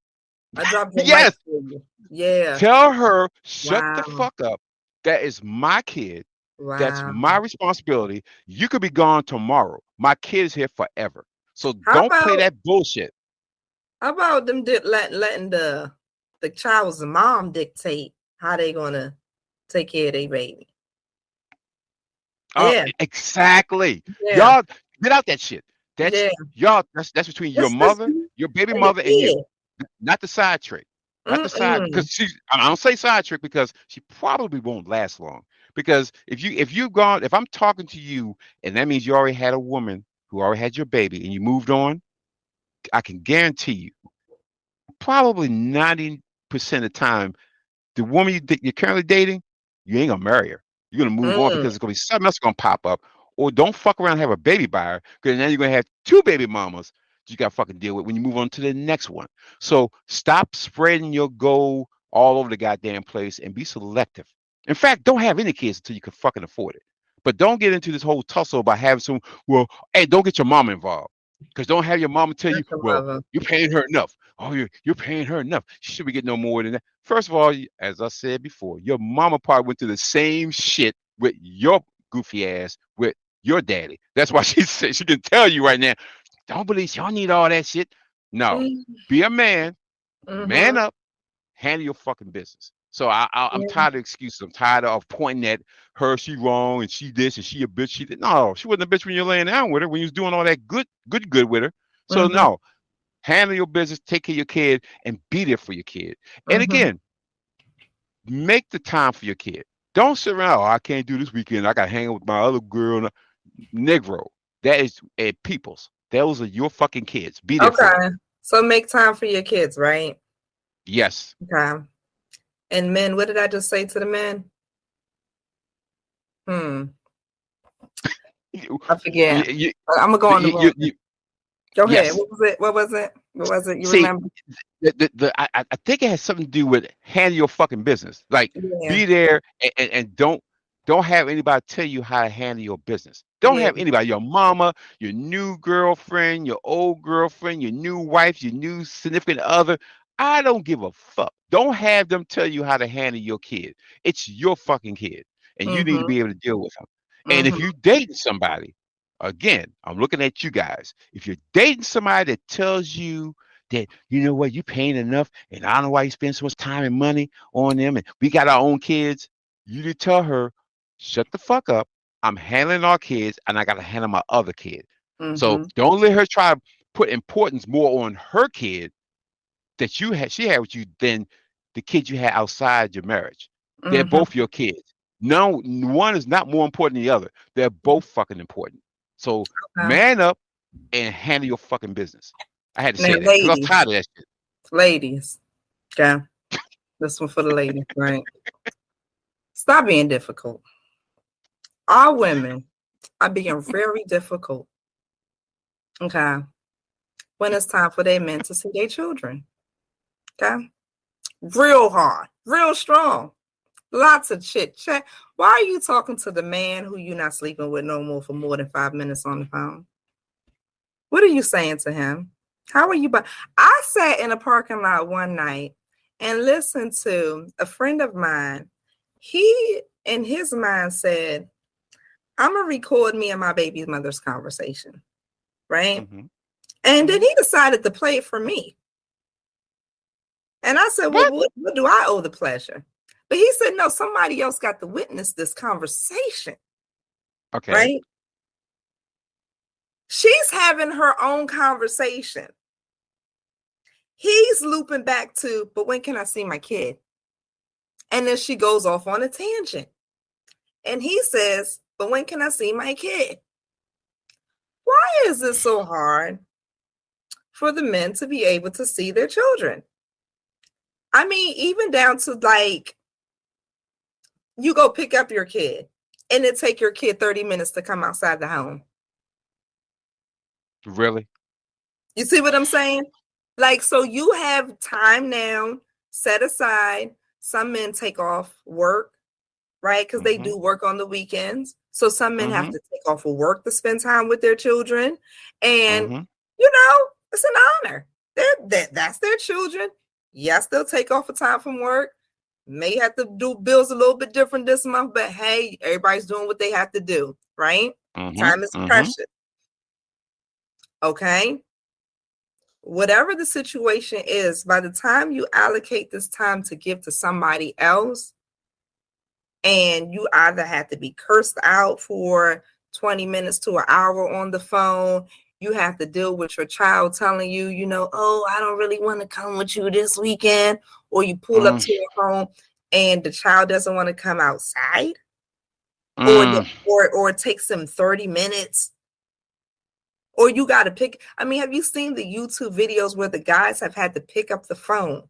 I dropped a mic Yes, for you. Yeah. tell her shut the Wow. fuck up. That is my kid. That's Wow. my responsibility. You could be gone tomorrow. My kid is here forever. So How don't play about that bullshit. them letting the child's mom dictate how they gonna take care of their baby? Yeah. Exactly. Yeah. Y'all get out that shit. That's Yeah. y'all. That's between your This mother, your baby and the mother, and you. kid. Not the side trick. Not the side Mm-mm. because she. I don't say side trick because she probably won't last long. Because if I'm talking to you and that means you already had a woman who already had your baby and you moved on, I can guarantee you, probably 90% of the time, the woman you're currently dating, you ain't gonna marry her. You're gonna move on Mm, because it's gonna be something else gonna pop up. Or don't fuck around and have a baby by her, because then you're gonna have two baby mamas that you gotta fucking deal with when you move on to the next one. So stop spreading your gold all over the goddamn place and be selective. In fact, don't have any kids until you can fucking afford it. But don't get into this whole tussle about having some. Well, hey, don't get your mom involved, because don't have your mama tell you, that's a well, mother. you're paying her enough. Oh, you're paying her enough. She should be getting no more than that. First of all, as I said before, your mama probably went through the same shit with your goofy ass with your daddy. That's why she said she can tell you right now. Don't believe she don't need all that shit. No, be a man, man Mm-hmm. up, handle your fucking business. So I'm Yeah. tired of excuses. I'm tired of pointing at her. She wrong and she this and she a bitch. She did. No, she wasn't a bitch when you're laying down with her. When you was doing all that good with her. So Mm-hmm. no, handle your business, take care of your kid, and be there for your kid. And Mm-hmm. again, make the time for your kid. Don't sit around. Oh, I can't do this weekend. I got to hang out with my other girl. Negro. That is people's. Those are your fucking kids. Be there for them. Okay. So make time for your kids, right? Yes. Okay. And men, what did I just say to the men? Hmm. You, I forget. you, I'm gonna go on the you, woman. Go ahead. yes. What was it? What was it? What was it? You See, remember? I think it has something to do with handle your fucking business. Like Yeah. be there and don't have anybody tell you how to handle your business. Don't Yeah. have anybody, your mama, your new girlfriend, your old girlfriend, your new wife, your new significant other. I don't give a fuck. Don't have them tell you how to handle your kid. It's your fucking kid, and you need to Mm-hmm. be able to deal with them. And if Mm-hmm. you dating somebody, again, I'm looking at you guys. If you're dating somebody that tells you that you know what, you paying enough, and I don't know why you spend so much time and money on them, and we got our own kids. You to tell her, shut the fuck up. I'm handling our kids, and I gotta handle my other kid. So Mm-hmm. don't let her try to put importance more on her kid that she had with you than the kid you had outside your marriage. They're Mm-hmm. both your kids. No, one is not more important than the other. They're both fucking important. So Okay. man up and handle your fucking business. I had to Now, say that because I was ladies, tired of that shit. ladies, okay. This one for the ladies, right? Stop being difficult. All women are being very difficult. Okay. When it's time for their men to see their children. Okay. Real hard, real strong. Lots of chit chat. Why are you talking to the man who you're not sleeping with no more for more than 5 minutes on the phone? What are you saying to him? How are you? But I sat in a parking lot one night and listened to a friend of mine. He, in his mind, said, I'm going to record me and my baby's mother's conversation. Right. Hmm. And then Hmm. he decided to play it for me. And I said, well, What? what do I owe the pleasure? But he said, no, somebody else got to witness this conversation. Okay. Right. She's having her own conversation. He's looping back to, but when can I see my kid? And then she goes off on a tangent. And he says, but when can I see my kid? Why is it so hard for the men to be able to see their children? I mean, even down to like, you go pick up your kid and it take your kid 30 minutes to come outside the home. Really? You see what I'm saying? Like, so you have time now set aside. Some men take off work, right? Because they Hmm. do work on the weekends. So some men have Hmm. to take off of work to spend time with their children. And, Hmm. it's an honor. That's their children. Yes, they'll take off a time from work. May have to do bills a little bit different this month, but hey, everybody's doing what they have to do, right? Hmm. Time is Hmm. precious. Okay. Whatever the situation is, by the time you allocate this time to give to somebody else, and you either have to be cursed out for 20 minutes to an hour on the phone, you have to deal with your child telling you, oh, I don't really want to come with you this weekend, or you pull up Mm, to your home and the child doesn't want to come outside, or mm, or it takes them 30 minutes. Or you got to pick. I mean, have you seen the YouTube videos where the guys have had to pick up the phone,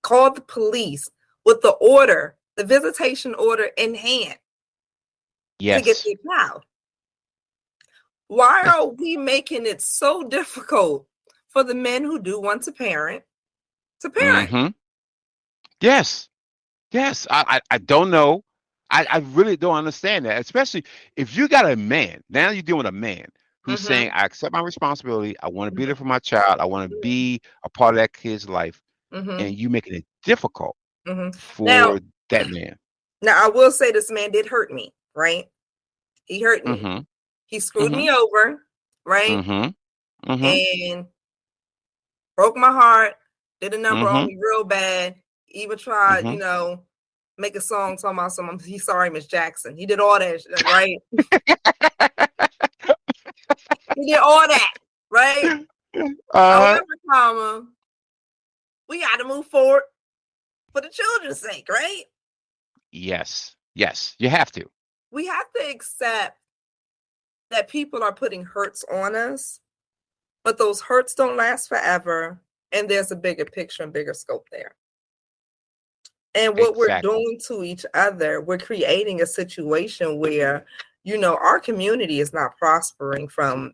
call the police with the order, the visitation order in hand to get Yes. their child? Why are we making it so difficult for the men who do want to parent to parent? Mm-hmm. Yes. Yes. I don't know. I really don't understand that. Especially if you got a man. Now you're dealing with a man who's saying, Mm-hmm. I accept my responsibility. I want to be there Mm-hmm. for my child. I want to be a part of that kid's life. Mm-hmm. And you making it difficult Mm-hmm. Now, for that man. I will say this man did hurt me, right? He hurt me. Mm-hmm. He screwed Mm-hmm. me over, right? Mm-hmm. Mm-hmm. And broke my heart, did a number on Mm-hmm. me real bad. Even tried, Mm-hmm. make a song talking about some he's sorry, Miss Jackson. He did all that, right? He did all that, right? Uh-huh. However, comma, we got to move forward for the children's sake, right? Yes. Yes. You have to. We have to accept that people are putting hurts on us, but those hurts don't last forever. And there's a bigger picture and bigger scope there. And what we're Exactly. doing to each other, we're creating a situation where, our community is not prospering from,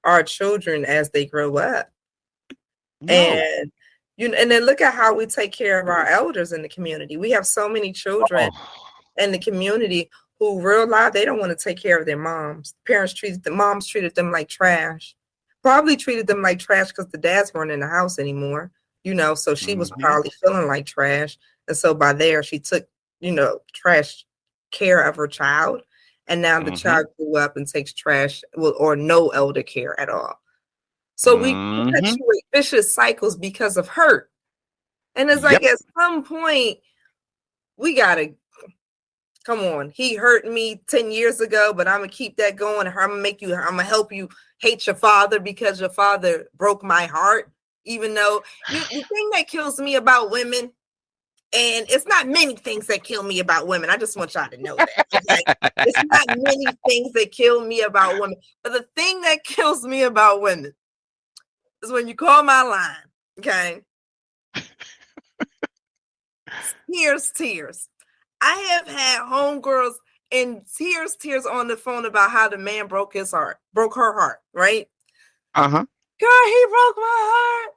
our children as they grow up. No. And and then look at how we take care of our elders in the community. We have so many children Oh. in the community who realize they don't want to take care of their moms. Moms treated them like trash. Probably treated them like trash because the dads weren't in the house anymore. So she was Mm-hmm. probably feeling like trash. And so by there, she took, trash care of her child. And now the Mm-hmm. child grew up and takes trash or no elder care at all. So we Mm-hmm. perpetuate vicious cycles because of hurt. And it's like Yep. at some point, we gotta come on. He hurt me 10 years ago, but I'm gonna keep that going. I'm gonna help you hate your father because your father broke my heart. Even though the thing that kills me about women, and it's not many things that kill me about women. I just want y'all to know that. Okay. It's not many things that kill me about women. But the thing that kills me about women is when you call my line, okay? Tears. I have had homegirls in tears on the phone about how the man broke her heart, right? Uh-huh. Girl, he broke my heart.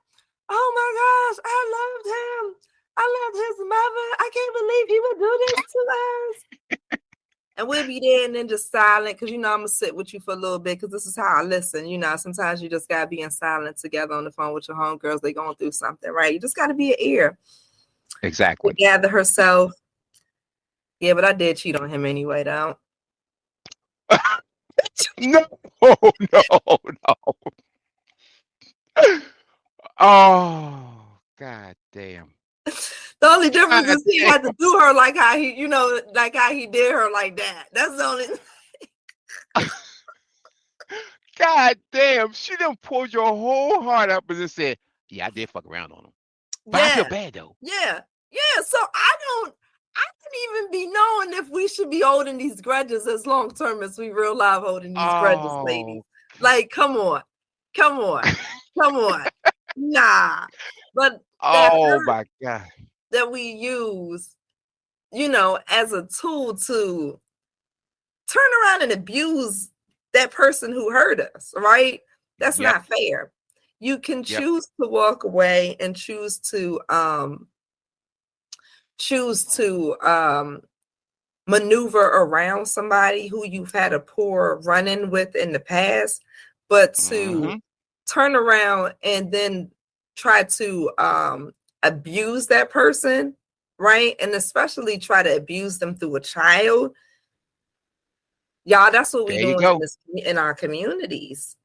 Oh my gosh, I loved him. I loved his mother. I can't believe he would do this to us. And we'll be there and then just silent because, I'm going to sit with you for a little bit because this is how I listen. Sometimes you just got to be in silence together on the phone with your homegirls. They going through something, right? You just got to be an ear. To Exactly. gather herself. Yeah, but I did cheat on him anyway, though. No, no, no. Oh, God damn. The only difference God is he damn. had to do her like how he did her like that. That's the only. God damn. She done pulled your whole heart up and just said, yeah, I did fuck around on him. But I feel Yeah, bad though. yeah. So I don't even be knowing if we should be holding these grudges as long term as we real life holding these grudges, ladies. Oh. Like, come on. Nah. But that Oh hurt my God. that we use, as a tool to turn around and abuse that person who hurt us, right? That's Yep. not fair. You can Yep. choose to walk away and choose to maneuver around somebody who you've had a poor run-in with in the past, but to Mm-hmm. turn around and then try to abuse that person, right? And especially try to abuse them through a child. Y'all, that's what we There you doing go. in our communities.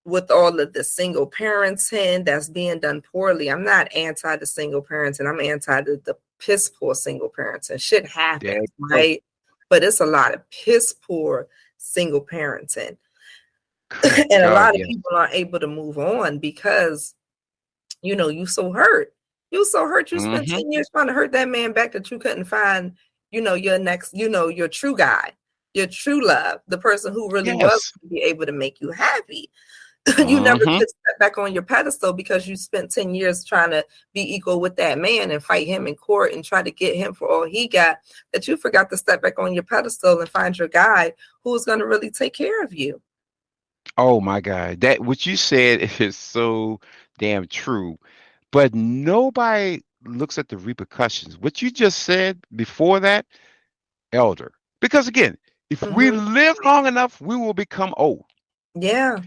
With all of the single parenting that's being done poorly. I'm not anti the single parenting. I'm anti the piss poor single parenting. Shit There you happens, go. right? But it's a lot of piss poor single parenting. Correct. And a Oh lot of yes. people aren't able to move on because, you so hurt. You so hurt. You spent Mm-hmm. 10 years trying to hurt that man back that you couldn't find, your next, your true guy. your true love, the person who really was Yes. to be able to make you happy. You never Mm-hmm. could step back on your pedestal because you spent 10 years trying to be equal with that man and fight him in court and try to get him for all he got, that you forgot to step back on your pedestal and find your guy who's going to really take care of you. Oh my God. That what you said is so damn true. But nobody looks at the repercussions. What you just said before that, elder. Because again, if we Mm-hmm. live long enough, we will become old. Yeah.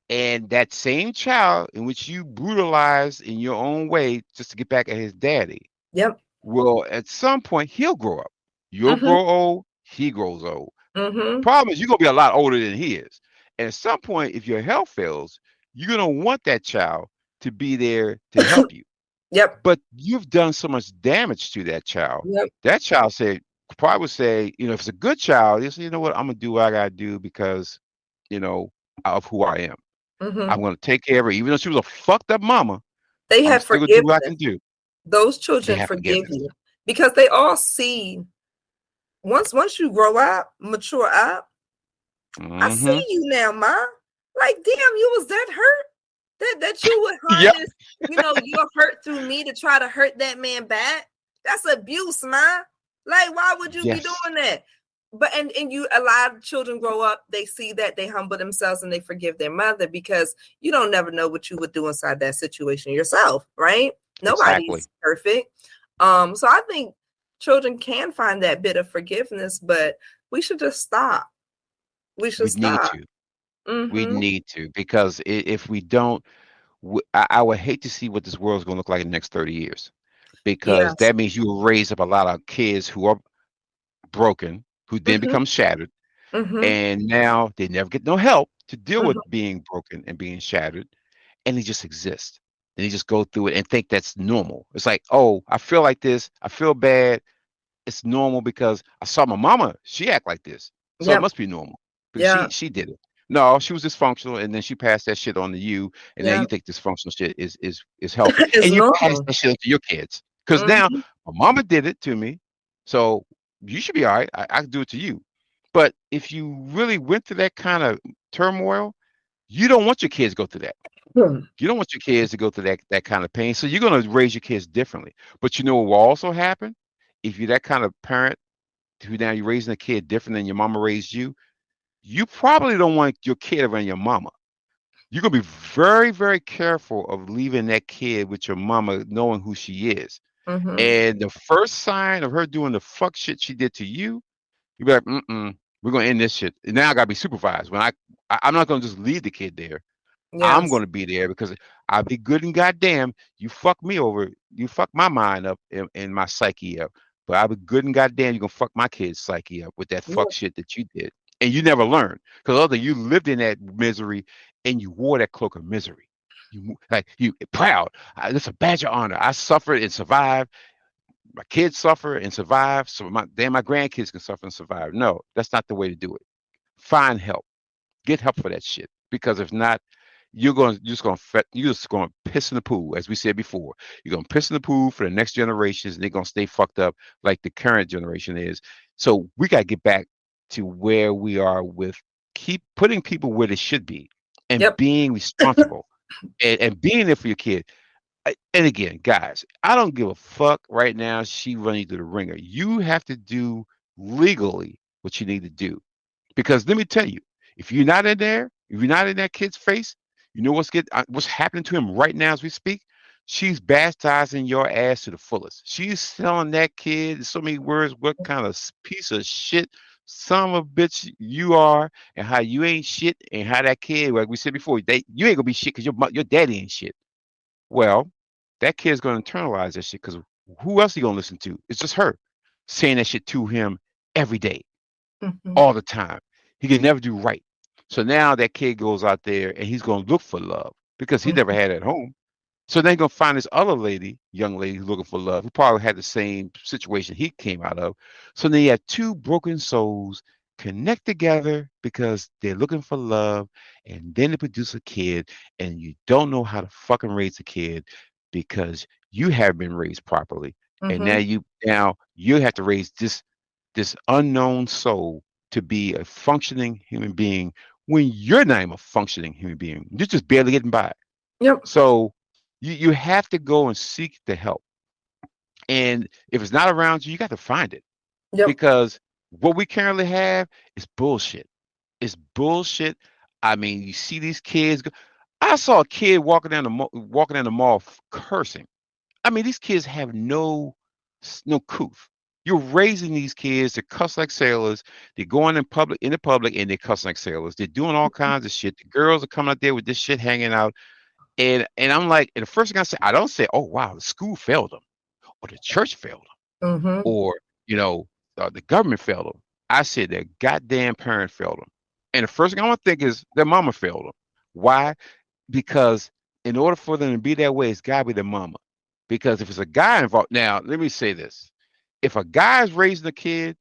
And that same child in which you brutalized in your own way just to get back at his daddy, Yep. well, at some point he'll grow up. You'll Mm-hmm. grow old, he grows old. Mm-hmm. Problem is you're gonna be a lot older than he is. And at some point, if your health fails, you're gonna want that child to be there to help you. Yep. But you've done so much damage to that child. Yep. That child said probably would say, if it's a good child, you say, you know what, I'm gonna do what I gotta do because, you know, of who I am. Mm-hmm. I'm gonna take care of her, even though she was a fucked up mama. They I'm have still gonna do what I can forgiveness. do. Those They children have forgive forgiveness. you because they all see once you grow up, mature up, I see Mm-hmm. you now, ma. Like, damn, you was that hurt that you would Yep. harness, your hurt through me to try to hurt that man back. That's abuse, ma. Like, why would you be Yes. doing that? But and you a lot of children grow up, they see that, they humble themselves and they forgive their mother because you don't never know what you would do inside that situation yourself, right? Exactly. Nobody's perfect. So I think children can find that bit of forgiveness, but we should just stop. We should We need stop. to. We Mm-hmm. need to because if we don't, I would hate to see what this world is going to look like in the next 30 years because Yes. that means you will raise up a lot of kids who are broken, who then Mm-hmm. become shattered, Mm-hmm. and now they never get no help to deal with Mm-hmm. being broken and being shattered, and they just exist. And they just go through it and think that's normal. It's like, oh, I feel like this. I feel bad. It's normal because I saw my mama. She act like this, so it Yep. must be normal because Yeah. she did it. No, she was dysfunctional, and then she passed that shit on to you, and now Yeah. you think dysfunctional shit is healthy, It's and you pass normal. that shit on to your kids because now Mm-hmm. my mama did it to me, so you should be all right. I can do it to you. But if you really went through that kind of turmoil, you don't want your kids to go through that. You don't want your kids to go through that kind of pain. So you're going to raise your kids differently. But you know what will also happen? If you're that kind of parent who now you're raising a kid different than your mama raised you probably don't want your kid around your mama. You're going to be very, very careful of leaving that kid with your mama knowing who she is. Mm-hmm. And the first sign of her doing the fuck shit she did to you, you be like, we're going to end this shit. And now I got to be supervised. I'm not going to just leave the kid there. I'm Yes. going to be there because I'll be good and goddamn. You fuck me over. You fuck my mind up and my psyche up. But I'll be good and goddamn. You're going to fuck my kid's psyche up with that fuck Yep. shit that you did. And you never learned because other you lived in that misery and you wore that cloak of misery. Like you proud. It's a badge of honor. I suffered and survived. My kids suffer and survive. So my grandkids can suffer and survive. No, that's not the way to do it. Find help. Get help for that shit. Because if not, you're just gonna piss in the pool, as we said before. You're gonna piss in the pool for the next generations, and they're gonna stay fucked up like the current generation is. So we gotta get back to where we are with keep putting people where they should be and Yep. being responsible and being there for your kid. And again, guys, I don't give a fuck right now. She running through the ringer. You have to do legally what you need to do. Because let me tell you, if you're not in there, if you're not in that kid's face, you know what's happening to him right now as we speak. She's bastardizing your ass to the fullest. She's telling that kid in so many words what kind of piece of shit son of a bitch you are, and how you ain't shit, and how that kid, like we said before, you ain't gonna be shit because your daddy ain't shit. Well, that kid's gonna internalize that shit because who else he gonna listen to? It's just her saying that shit to him every day, Mm-hmm. all the time. He can never do right. So now that kid goes out there and he's going to look for love because he never Mm-hmm. had it at home. So then gonna find this other lady, young lady who's looking for love, who probably had the same situation he came out of. So then you have two broken souls connect together because they're looking for love, and then they produce a kid, and you don't know how to fucking raise a kid because you haven't been raised properly. And Mm-hmm. now you have to raise this unknown soul to be a functioning human being when you're not even a functioning human being. You're just barely getting by. Yep. So you have to go and seek the help. And if it's not around you, you got to find it Yep. because what we currently have is bullshit. It's bullshit. I mean, you see these kids. I saw a kid walking down the mall cursing. I mean, these kids have no coof. You're raising these kids to cuss like sailors. They're going in the public, and they cuss like sailors. They're doing all kinds of shit. The girls are coming out there with this shit hanging out, and I'm like, and the first thing I don't say, oh wow, the school failed them, or the church failed them, Mm-hmm. or you know, the government failed them. I said their goddamn parent failed them, and the first thing I want to think is their mama failed them. Why? Because in order for them to be that way, it's got to be their mama. Because if it's a guy involved, now let me say this: if a guy is raising a kid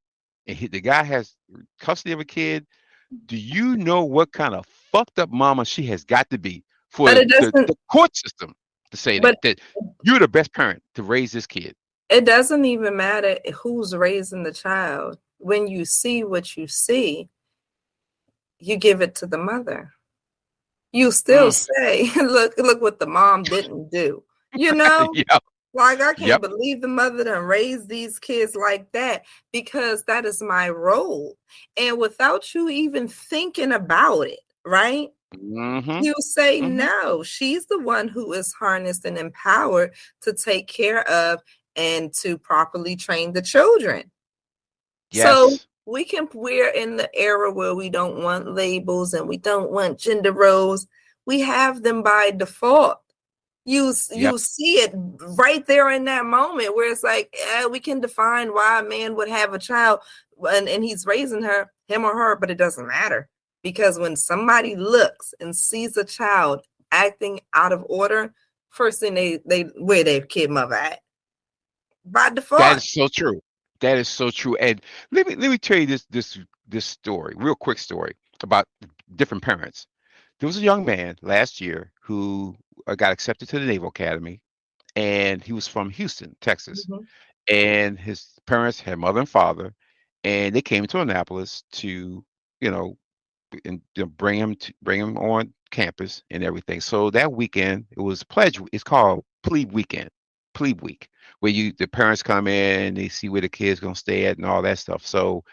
and the guy has custody of a kid, do you know what kind of fucked up mama she has got to be for But it doesn't. the court system to say But that you're the best parent to raise this kid? it doesn't even matter who's raising the child. When you see what you see, you give it to the mother. You still Mm. say, look what the mom didn't do. You know? Yep, Like, I can't yep, believe the mother done raised these kids like that because that is my role. And without you even thinking about it, right? mm-hmm, You say, mm-hmm. no, she's the one who is harnessed and empowered to take care of and to properly train the children. So Yes, we're in the era where we don't want labels and we don't want gender roles. We have them by default. yep. You see it right there in that moment where it's like, we can define why a man would have a child and he's raising him or her, but it doesn't matter because when somebody looks and sees a child acting out of order, first thing they where their kid mother at by That default. is so true. That is so true. And let me tell you this story, real quick story about different parents. There was a young man last year who got accepted to the Naval Academy, and he was from Houston, Texas. Mhm, And his parents had mother and father, and they came to Annapolis to, you know, and bring him on campus and everything. So that weekend it was pledge. It's called plebe weekend, plebe week, where the parents come in and they see where the kids gonna stay at and all that stuff. So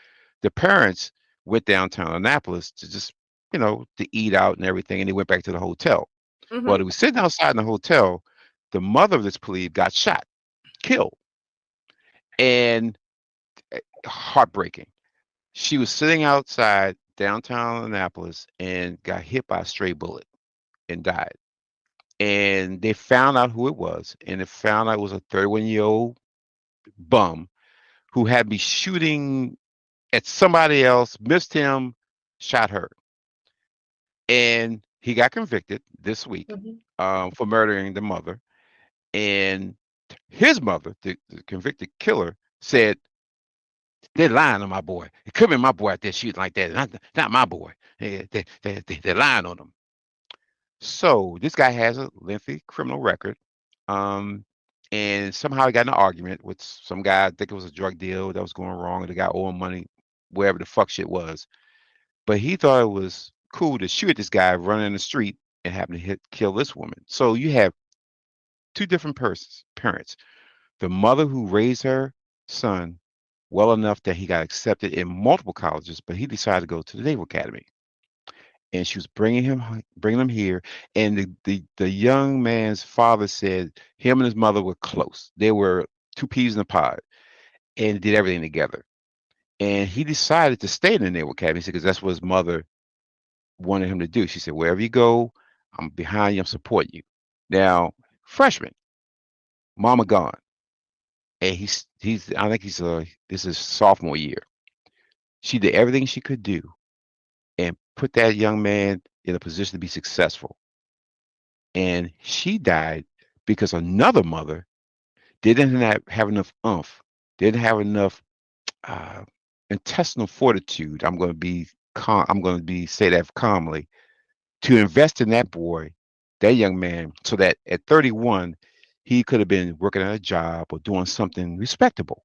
the parents went downtown Annapolis to just to eat out and everything, and they went back to the hotel. Well, mhm, they were sitting outside in the hotel. The mother of this plebe got shot, killed, and heartbreaking. She was sitting outside downtown Annapolis and got hit by a stray bullet and died. And they found out who it was, and they found out it was a 31-year-old bum who had been shooting at somebody else, missed him, shot her. And he got convicted this week mhm, for murdering the mother. And his mother, the convicted killer, said, they're lying on my boy. It could be my boy out there shooting like that. Not my boy. They're lying on him. So this guy has a lengthy criminal record. Um, and somehow he got in an argument with some guy. I think it was a drug deal that was going wrong, and the guy owed him money, wherever the fuck shit was. But he thought it was cool to shoot at this guy running in the street and happen to kill this woman. So you have two different parents. The mother who raised her son well enough that he got accepted in multiple colleges, but he decided to go to the Naval Academy. And she was bringing him here. And the young man's father said him and his mother were close. They were two peas in a pod and did everything together. And he decided to stay in the Naval Academy because that's what his mother wanted him to do. She said, "Wherever you go, I'm behind you. I'm supporting you." Now, freshman, mama gone, and he's I think this is sophomore year. She did everything she could do and put that young man in a position to be successful. And she died because another mother didn't have enough oomph, didn't have enough uh, intestinal fortitude. I'm going to be calm. I'm going to be say that calmly to invest in that boy, that young man, so that at 31 he could have been working at a job or doing something respectable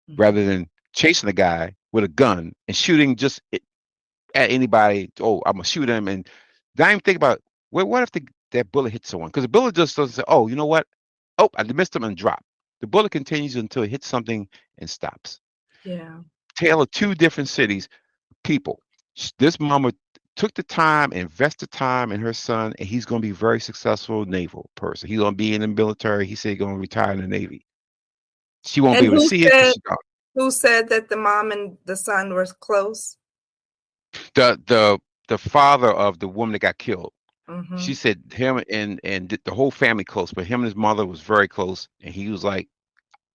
mhm. rather than chasing a guy with a gun and shooting just at anybody. Oh, I'm gonna shoot him, and not even think about, well, what if that bullet hits someone? Because the bullet just doesn't say, oh, you know what? Oh, I missed him and drop. The bullet continues until it hits something and stops. Yeah. Tale of two different cities, people. This mama took the time, invested time in her son, and he's going to be a very successful naval person. He's going to be in the military. He said he's going to retire in the Navy. She won't be And able to see it because who said that the mom and the son were close? the the the father of the woman that got killed. She Mm-hmm. said him and the whole family close, but him and his mother was very close, and he was like,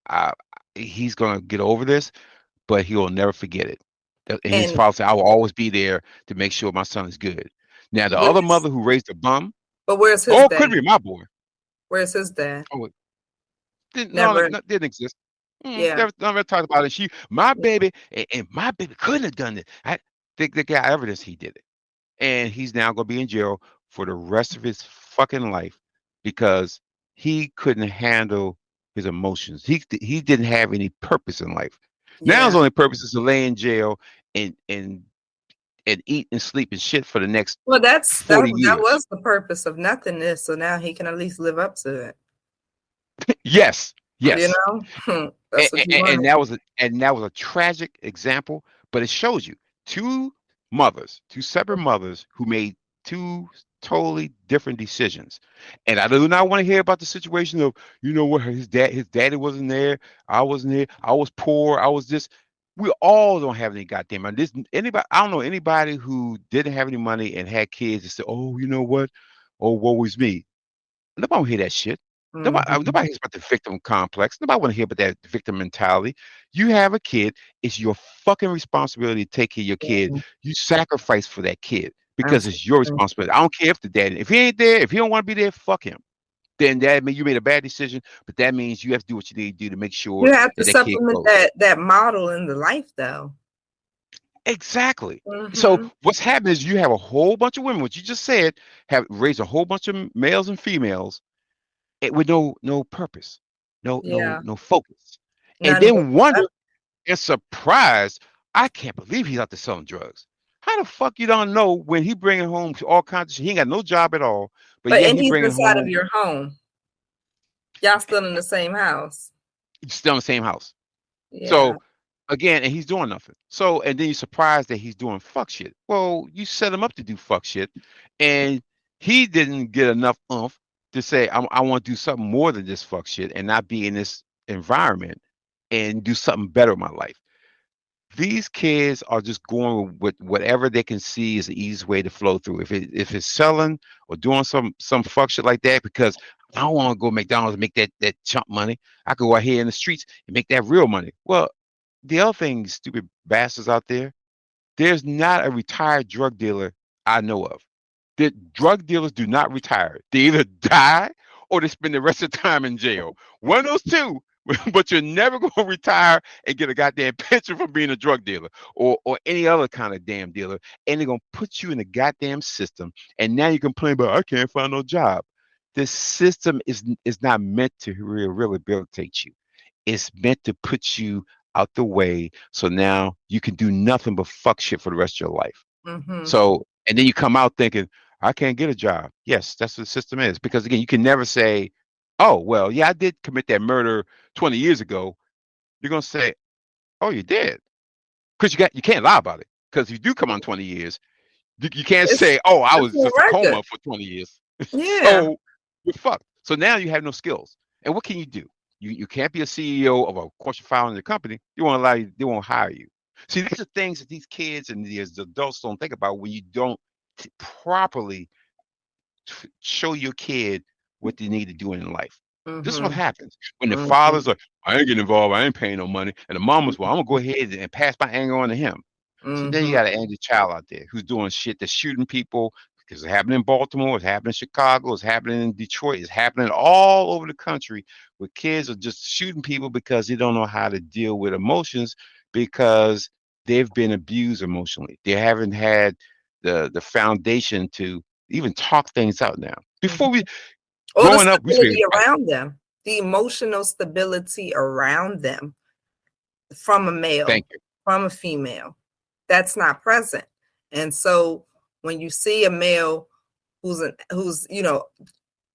uh, he's gonna get over this, but he will never forget it. And his And father said, I will always be there to make sure my son is good. Now the other where's mother who raised the bum, but where's his oh, it dad? could be my boy. Where's his dad? Oh, Never. didn't exist. Yeah. Never talked about it. My Yeah. baby, and my baby couldn't have done it. I think they got evidence he did it, and he's now going to be in jail for the rest of his fucking life because he couldn't handle his emotions. He didn't have any purpose in life. Now his Yeah. only purpose is to lay in jail and eat and sleep and shit for the next Well, that 40 that years. was the purpose of nothingness. So now he can at least live up to it. Yes, You yes. know, that's what you And wanted. that was a tragic example, but it shows you two two separate mothers who made two totally different decisions. And I do not want to hear about the situation of, you know what, his daddy wasn't there, I wasn't there, I was poor, I was this. We all don't have any goddamn money. This anybody, I don't know anybody who didn't have any money and had kids and said, oh, you know what, oh, woe is me. Nobody want to hear that shit. Hmm. Nobody hears about the victim complex. Nobody want to hear about that victim mentality. You have a kid. It's your fucking responsibility to take care of your kid. You sacrifice for that kid because it's your Absolutely. responsibility. I don't care if the daddy, if he ain't there, if he don't want to be there, fuck him. Then that means you made a bad decision, but that means you have to do what you need to do to make sure You have to that that kid supplement grows. that model in the life, though. Exactly. So Hmm. what's happening is you have a whole bunch of women, what you just said, have raised a whole bunch of males and females with no purpose, Yeah. no focus, and None then wonder whatsoever. and surprised. I can't believe he's out there selling drugs. How the fuck you don't know when he bringing home all kinds of shit? He ain't got no job at all, but But yet and he he's bringing inside of home your home. Y'all still in the same house. still in the same house. Yeah. So again, and he's doing nothing. So and then you're surprised that he's doing fuck shit. Well, you set him up to do fuck shit, and he didn't get enough oomph to say I want to do something more than this fuck shit and not be in this environment and do something better in my life. These kids are just going with whatever they can see is the easiest way to flow through. If it's selling or doing some fuck shit like that, because I don't want to go to McDonald's and make that chump money. I could go out here in the streets and make that real money. Well, the other thing, stupid bastards out there, there's not a retired drug dealer I know of. The drug dealers do not retire. They either die or they spend the rest of the time in jail. One of those two, but you're never going to retire and get a goddamn pension from being a drug dealer or any other kind of damn dealer. And they're going to put you in the goddamn system. And now you complain about, I can't find no job. This system is not meant to rehabilitate you. It's meant to put you out the way so now you can do nothing but fuck shit for the rest of your life. Hmm. So, and then you come out thinking, I can't get a job. Yes, that's what the system is. Because again, you can never say, oh, well, yeah, I did commit that murder 20 years ago. You're going to say, oh, you did. Because you can't lie about it. Because if you do come on 20 years, you can't It's say, oh, I it's was a just a record. coma for 20 years. Yeah. So you're fucked. So now you have no skills. And what can you do? You can't be a CEO of a Fortune 500 company. They won't hire you. See, these are things that these kids and these adults don't think about when you don't properly show your kid what they need to do in life. This is what Hmm. happens when the fathers Hmm. are, I ain't getting involved, I ain't paying no money, and the mamas, well, I'm gonna go ahead and pass my anger on to him. So then you Hmm. got an angry child out there who's doing shit that's shooting people because it's happening in Baltimore, it's happening in Chicago, it's happening in Detroit, it's happening all over the country where kids are just shooting people because they don't know how to deal with emotions because they've been abused emotionally. They haven't had the foundation to even talk things out now. Before we Or the growing up, we used to stability be like, around them, the emotional stability around them from a thank male. you. from a female. That's not present. And so when you see a male who's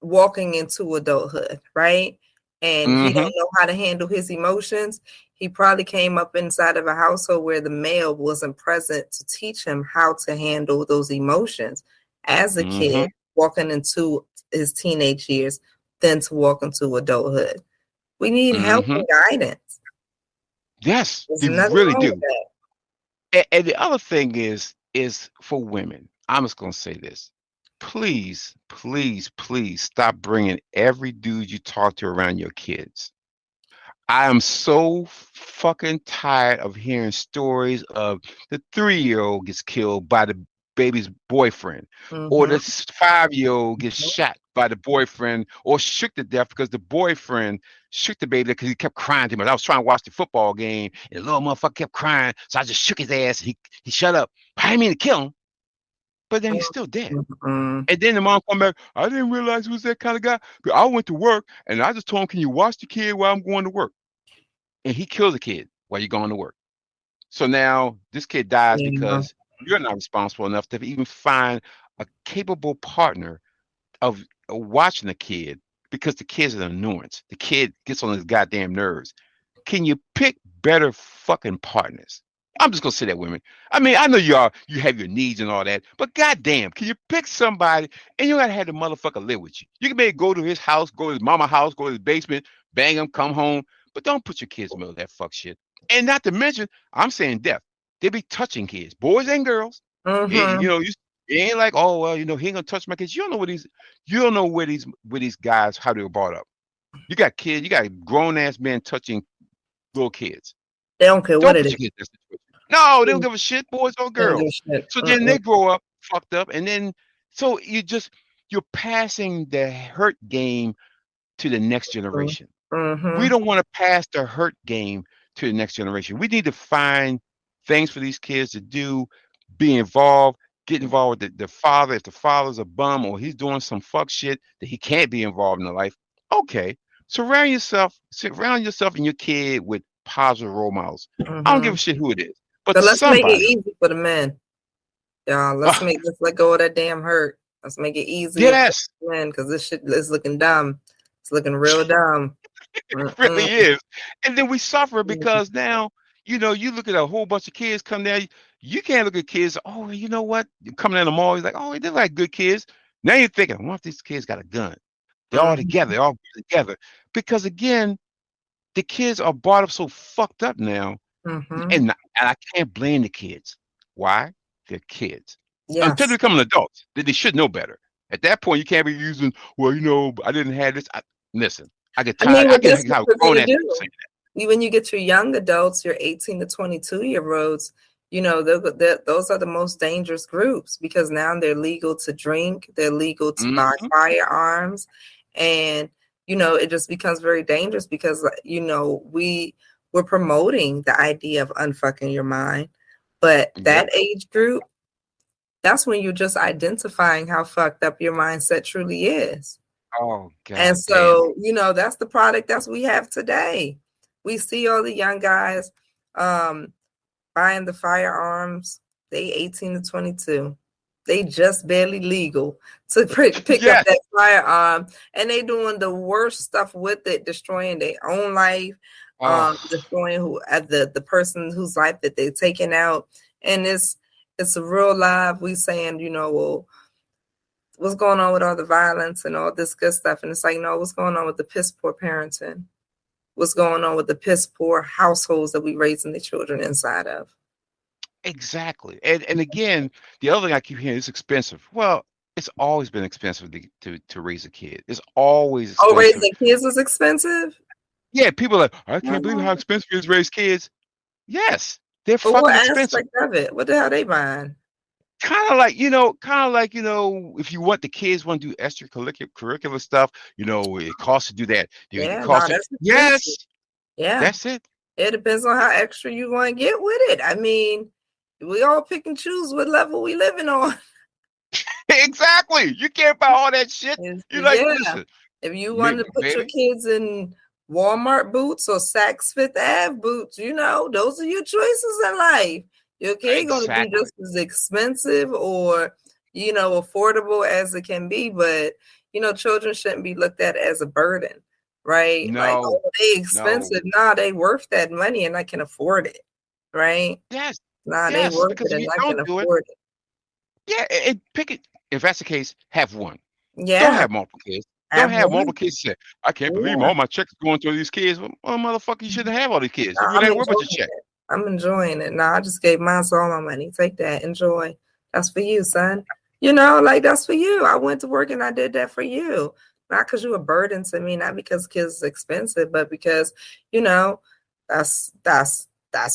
walking into adulthood, right? And he Mm-hmm. don't know how to handle his emotions. He probably came up inside of a household where the male wasn't present to teach him how to handle those emotions as a Mm-hmm. kid walking into his teenage years, then to walk into adulthood. We need help Mm-hmm. and guidance. Yes, There's they nothing really wrong with do. that. And the other thing is for women. I'm just gonna say this. Please, please, please stop bringing every dude you talk to around your kids. I am so fucking tired of hearing stories of the 3-year-old gets killed by the baby's boyfriend, or Mm-hmm. the 5-year-old gets shot by the boyfriend, or shook to death because the boyfriend shook the baby because he kept crying to him. I was trying to watch the football game, and the little motherfucker kept crying, so I just shook his ass. He shut up. I didn't mean to kill him, but then he's still dead. Mm-hmm. And then the mom come back. I didn't realize he was that kind of guy. But I went to work, and I just told him, "Can you watch the kid while I'm going to work?" And he killed the kid while you're going to work. So now this kid dies Yeah. because you're not responsible enough to even find a capable partner of watching the kid because the kid's an annoyance. The kid gets on his goddamn nerves. Can you pick better fucking partners? I'm just gonna say that, women. I mean, I know you have your needs and all that, but goddamn, can you pick somebody and you gotta have the motherfucker live with you? You can maybe go to his house, go to his mama house, go to his basement, bang him, come home, but don't put your kids in the middle of that fuck shit. And not to mention, I'm saying death. They be touching kids, boys and girls. Mm-hmm. It ain't like, oh well, he ain't gonna touch my kids. You don't know where these guys how they were brought up. You got kids, you got grown ass men touching little kids. They don't care what Don't it put is. your kids in that situation. No, they don't give a shit, boys or They don't give a girls. shit. So then Mm-mm. they grow up fucked up, and then so you're passing the hurt game to the next generation. We Mm-hmm. don't want to pass the hurt game to the next generation. We need to find things for these kids to do, be involved, get involved with the father. If the father's a bum or he's doing some fuck shit that he can't be involved in the life, okay. Surround yourself and your kid with positive role models. I don't give Mm-hmm. a shit who it is, but So let's make it somebody. easy for the men. Y'all, Oh, let's let go of that damn hurt. Let's make it easier for yes, the men because this shit is looking dumb. It's looking real dumb. it Mm-mm. really is. And then we suffer because now, you look at a whole bunch of kids come there. You can't look at kids. Oh, you know what? You coming in the mall, you're like, oh, they're like good kids. Now you're thinking, I wonder if these kids got a gun. They're all together. Mm-hmm. They're all together. Because again, the kids are brought up so fucked up now, Mm-hmm. and I can't blame the kids. Why? They're kids. Until they Yes. become an adult, they should know better. At that point, you can't be using, well, I didn't have this. Listen, I get I tired. mean, I what get that's how because grown you ass people do. say When you get your young adults, your 18 to 22-year-olds, those are the most dangerous groups because now they're legal to drink, they're legal to that. buy firearms, and it just becomes very dangerous because we're promoting the idea of unfucking your mind, but Yep. that age group, that's when you're just identifying how fucked up your mindset truly is. Oh, And god damn. so, that's the product that we have today. We see all the young guys um, buying the firearms. They 18 to 22. They just barely legal to pick up Yes. that firearm, and they doing the worst stuff with it, destroying their own life, Oh, destroying the person whose life that they're taking out. And it's a real live. We saying, well, what's going on with all the violence and all this good stuff? And it's like, no, what's going on with the piss poor parenting? What's going on with the piss poor households that we raising the children inside of? exactly. And again, the other thing I keep hearing is expensive. Well, it's always been expensive to raise a kid. It's always Oh, expensive. raising kids is expensive. Yeah, people are like, I can't believe how No. expensive it is to raise kids. Yes, they're But what fucking expensive. aspect of it? What the hell they buying? If you want the kids want to do extracurricular stuff, it costs to do that. It Yeah, no, costs to, that's expensive. yes, Yeah, that's it. it depends on how extra you want to get with it. I mean, we all pick and choose what level we living on. Exactly. You can't buy all that shit. You're like, Yeah, listen, if you want to put your baby. kids in Walmart boots or Saks Fifth Ave boots. Those are your choices in life. Your kid going to be Exactly. just as expensive or, affordable as it can be. But, children shouldn't be looked at as a burden, right? Like, No, oh, they no. expensive. Nah, they worth that money and I can afford it, right? Yes, Nah, they yes. worth Because it if and you I can don't do it, afford it. yeah, and pick it. If that's the case, have one. Don't Yeah, have multiple kids. Don't have have multiple one. kids. Say, I can't believe Yeah. all my checks going to these kids. Well, motherfucker, you shouldn't have all these kids. You Nah, would I'm have work with your enjoying check. it. I'm enjoying it. Nah, I just gave mine all my money. Take that. Enjoy. That's for you, son. Like that's for you. I went to work and I did that for you. Not because you a burden to me, not because kids are expensive, but because, you know, that's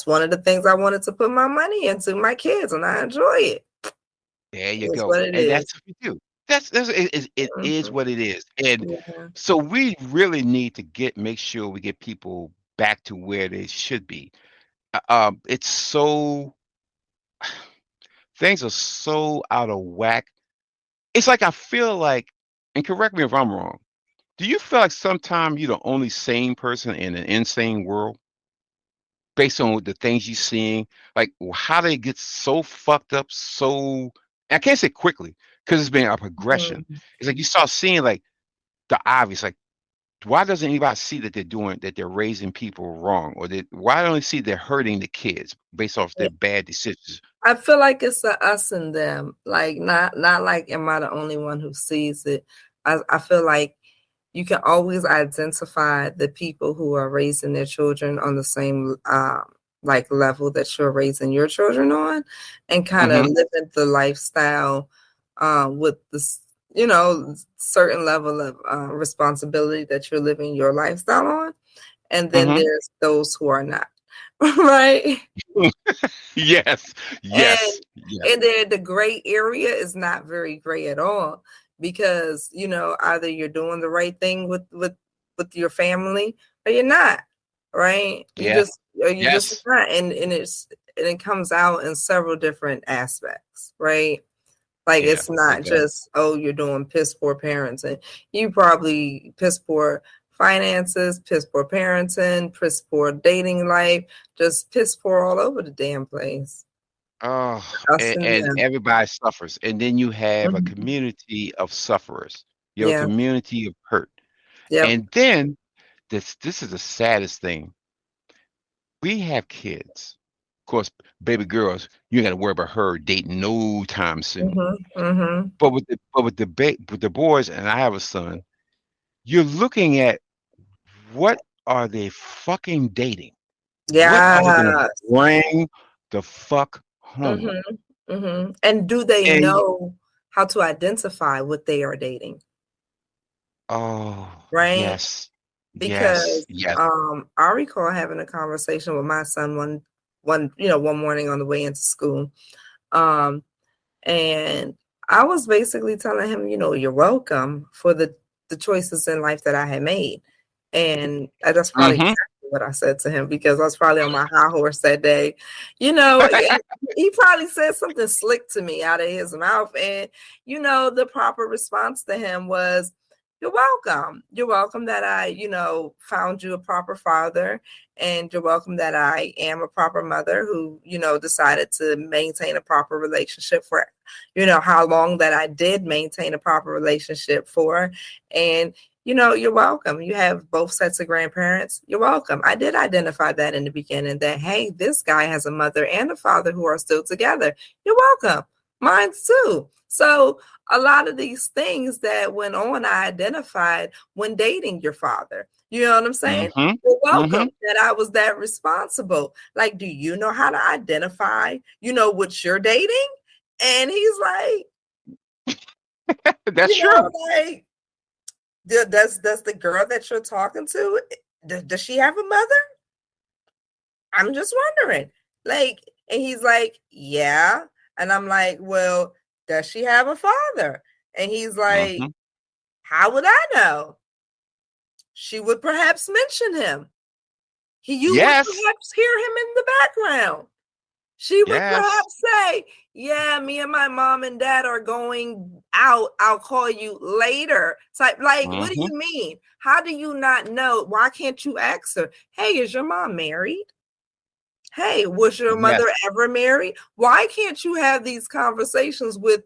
one of the things I wanted to put my money into my kids and I enjoy it. There you It's go. what it And is. that's what we do. It is Mhm. what it is. And Yeah. so we really need to make sure we get people back to where they should be. It's so things are so out of whack. It's like I feel like, and correct me if I'm wrong. Do you feel like sometimes you're the only sane person in an insane world based on the things you're seeing? Like how they get so fucked up, I can't say quickly because it's been a progression. Mhm. It's like you start seeing like the obvious, like why doesn't anybody see that they're raising people wrong, or that why don't they see they're hurting the kids based off their bad decisions? I feel like it's a us and them. Like not like am I the only one who sees it? I feel like you can always identify the people who are raising their children on the same like level that you're raising your children on, and kind of Mm-hmm. living the lifestyle with this certain level of responsibility that you're living your lifestyle on, and then Mm-hmm. there's those who are not, right? Yes. And Yes. Yes. the gray area is not very gray at all because either you're doing the right thing with your family or you're not, right? Yeah. You just Yes. not, and it comes out in several different aspects, right? Like Yeah. it's It not does. just, oh, you're doing piss poor parenting. You probably piss poor finances, piss poor parenting, piss poor dating life, just piss poor all over the damn place. Oh, Us and, and and them. everybody suffers. And then you have a Mhm. community of sufferers. You have a Yeah. community of hurt. Yep. And then this is the saddest thing. We have kids. Of course, baby girls, you ain't gotta worry about her dating no time soon. Mhm. Mhm. With the boys, and I have a son, you're looking at what are they fucking dating? What are they gonna Yeah. bring the fuck home? Mhm. Mhm. And do they And know how to identify what they are dating, oh right? yes, yes, Because yes. I recall having a conversation with my son one morning on the way into school. Um And I was basically telling him, you're welcome for the choices in life that I had made. And that's probably Mm-hmm. exactly what I said to him because I was probably on my high horse that day. And he probably said something slick to me out of his mouth. And, the proper response to him was, you're welcome. You're welcome that I, found you a proper father. And you're welcome that I am a proper mother who, decided to maintain a proper relationship for how long that I did maintain a proper relationship for. And, you're welcome. You have both sets of grandparents. You're welcome. I did identify that in the beginning that, hey, this guy has a mother and a father who are still together. You're welcome. Mine's too. So a lot of these things that went on, I identified when dating your father. You know what I'm saying? Mm-hmm. You're Mm-hmm. welcome that I was that responsible. Like, do you know how to identify, what you're dating? And he's like, That's true. like, does the girl that you're talking to, does she have a mother? I'm just wondering. Like, and he's like, yeah. And I'm like, well, does she have a father? And he's like, Mm-hmm. how would I know? She would perhaps mention him. You would Yes. perhaps hear him in the background. She would Yes. perhaps say, "Yeah, me and my mom and dad are going out. I'll call you later." Like, what do Hmm. you mean? How do you not know? Why can't you ask her, "Hey, is your mom married? Hey, was your mother Yes. ever married?" Why can't you have these conversations with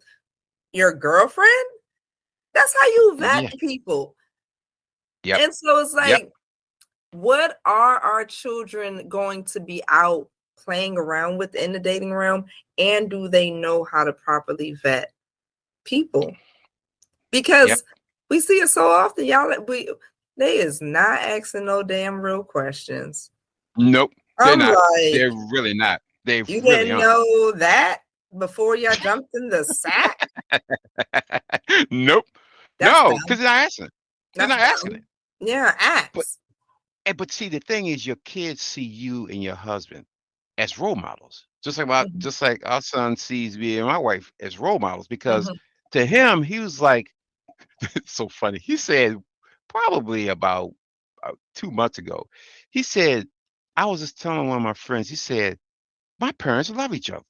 your girlfriend? That's how you vet Yeah. people. Yep. And so it's Yep. like, what are our children going to be out playing around with in the dating realm? And do they know how to properly vet people? Yep. Because we see it so often, y'all. They is not asking no damn real questions. Nope. They're I'm not. They're like, really not. They you really didn't aren't. know that before y'all jumped in the sack? Nope. That's No, because dumb. they're not asking it. They're That's not asking it. dumb. Yeah, But acts. but see, the thing is, your kids see you and your husband as role models, Mhm, just like our son sees me and my wife as role models. Because mhm, to him, he was like, it's so funny. He said probably about 2 months ago, he said, I was just telling one of my friends. He said, my parents love each other.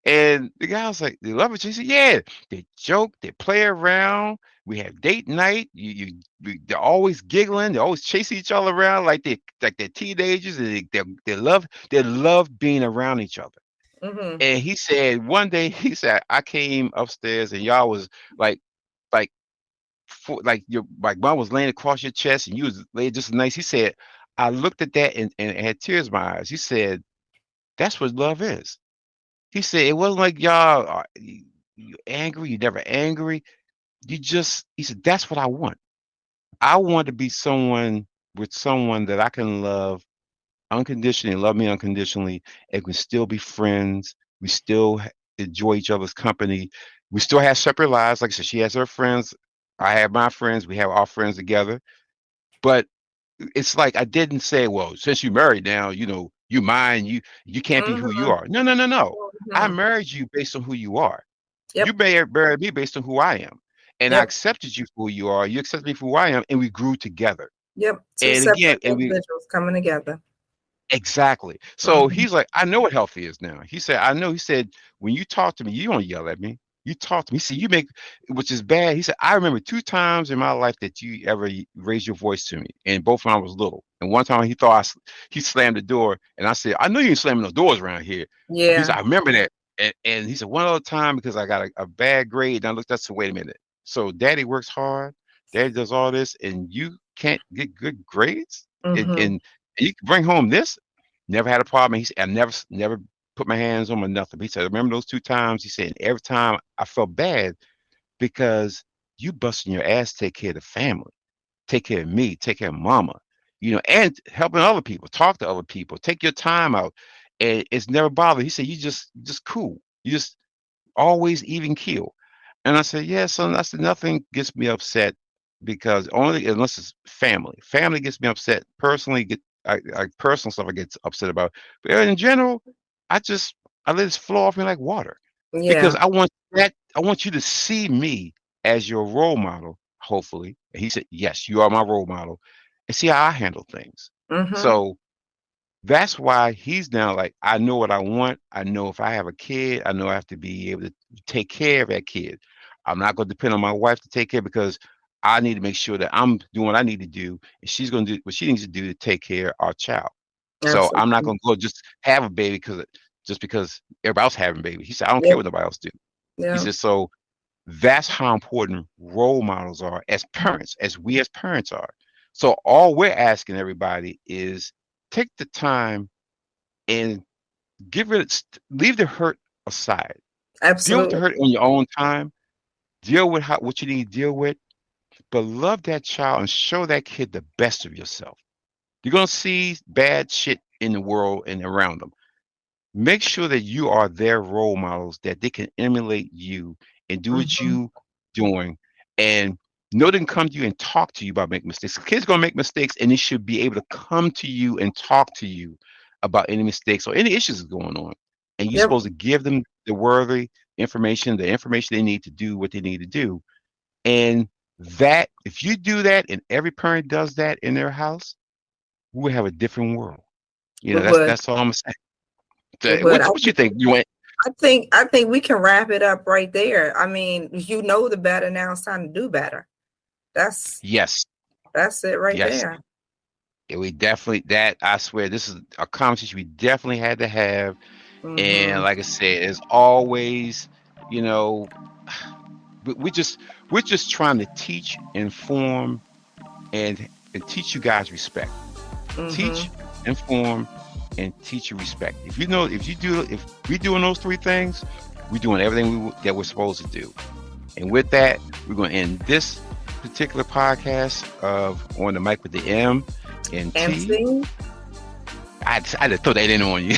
And the guy was like, "They love each other." He said, "Yeah, they joke, they play around. We have date night. They're always giggling. They always chasing each other around like they're teenagers, and they love being around each other." mhm, And he said one day, he said, "I came upstairs and y'all was like like like your like mom was laying across your chest and you was laying just nice." He said, "I looked at that and had tears in my eyes." He said, "That's what love is." He said it wasn't like y'all are you angry, you never angry. You just he said, that's what I want. I want to be someone with someone that I can love unconditionally, love me unconditionally, and we still be friends. We still enjoy each other's company. We still have separate lives. Like I said, she has her friends. I have my friends. We have our friends together. But it's like I didn't say, well, since you married now, you mine, you can't be who you mhm, are. No, no, no, no. I mhm. married you based on who you are. You Yep, married me based on who I am. And I yep, accepted you for who you are. You accepted me for who I am, and we grew together. yep. Two And separate again, and we individuals coming together. exactly. So Mhm. he's like, I know what healthy is now. He said, I know. He said, when you talk to me, you don't yell at me. You talk to me. See, you make, which is bad. He said, I remember 2 times in my life that you ever raised your voice to me, and both when I was little. And one time he thought he slammed the door, and I said, I know you ain't slamming no doors around here. He Yeah. said, I remember that. And he said, one other time because I got a bad grade. And I looked at, said, wait a minute. So daddy works hard, daddy does all this, and you can't get good grades, Mhm. and you can bring home this. Never had a problem. He said, I never put my hands on him or nothing. He said, I remember those 2 times. He said, and every time I felt bad because you busting your ass, to take care of the family, take care of me, take care of mama, and helping other people, talk to other people, take your time out. And it's never bothered. He said, you just cool. You just always even keel. And I said, yeah, son, I said, nothing gets me upset because only unless it's family. Family gets me upset. Personally, I personal stuff I get upset about. But in general, I just I let it flow off me like water. Because Yeah. I want you to see me as your role model, hopefully. And he said, yes, you are my role model. And see how I handle things. Mhm. So that's why he's now like, I know what I want. I know if I have a kid, I know I have to be able to take care of that kid. I'm not going to depend on my wife to take care because I need to make sure that I'm doing what I need to do, and she's going to do what she needs to do to take care of our child. So I'm not Absolutely. going to go just have a baby because everybody else having a baby. He said, I don't care Yep. what nobody else do. He Yeah. said, so that's how important role models are as parents, as we as parents are. So all we're asking everybody is take the time and leave the hurt aside. Deal with the Absolutely. hurt in your own time. Deal with what you need to deal with, but love that child and show that kid the best of yourself. You're gonna see bad shit in the world and around them. Make sure that you are their role models, that they can emulate you and do what Mhm. you doing, and know they can come to you and talk to you about making mistakes. Kids gonna make mistakes, and they should be able to come to you and talk to you about any mistakes or any issues going on. And you're Yep. supposed to give them the information they need to do what they need to do. And that if you do that, and every parent does that in their house, we will have a different world. We That's would. all I'm saying. It So would. what you think? You went? I think we can wrap it up right there. I mean, you know the better now. It's time to do better. That's Yes, that's it right yes. there. Yeah, we definitely that I swear this is a conversation we definitely had to have. And Hmm. like I said, as always, you know, we, we just we're just trying to teach, inform, and teach you guys respect. Hmm. Teach, inform, and teach you respect. If we doing those three things, we're doing everything that we're supposed to do. And with that, we're going to end this particular podcast of On the Mic with the M and T. MC, I just throw that in on you.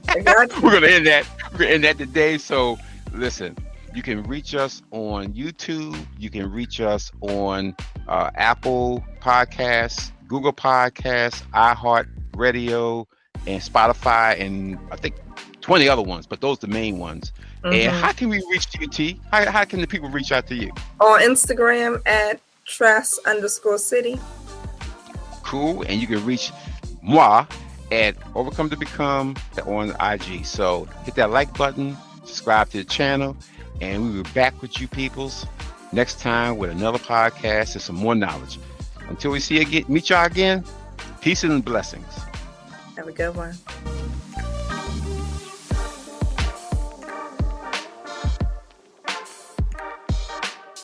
I got We're you. gonna end that. We're gonna end that today. So listen, you can reach us on YouTube. You can reach us on Apple Podcasts, Google Podcasts, iHeart Radio, and Spotify, and I think 20 other ones, but those are the main ones. And Hmm. how can we reach you, T? How can the people reach out to you? On Instagram at Tress_City. Cool. And you can reach moi at Overcome to Become on IG. So hit that like button, subscribe to the channel, and we will be back with you peoples next time with another podcast and some more knowledge. Until we see you again, meet y'all again, peace and blessings. Have a good one.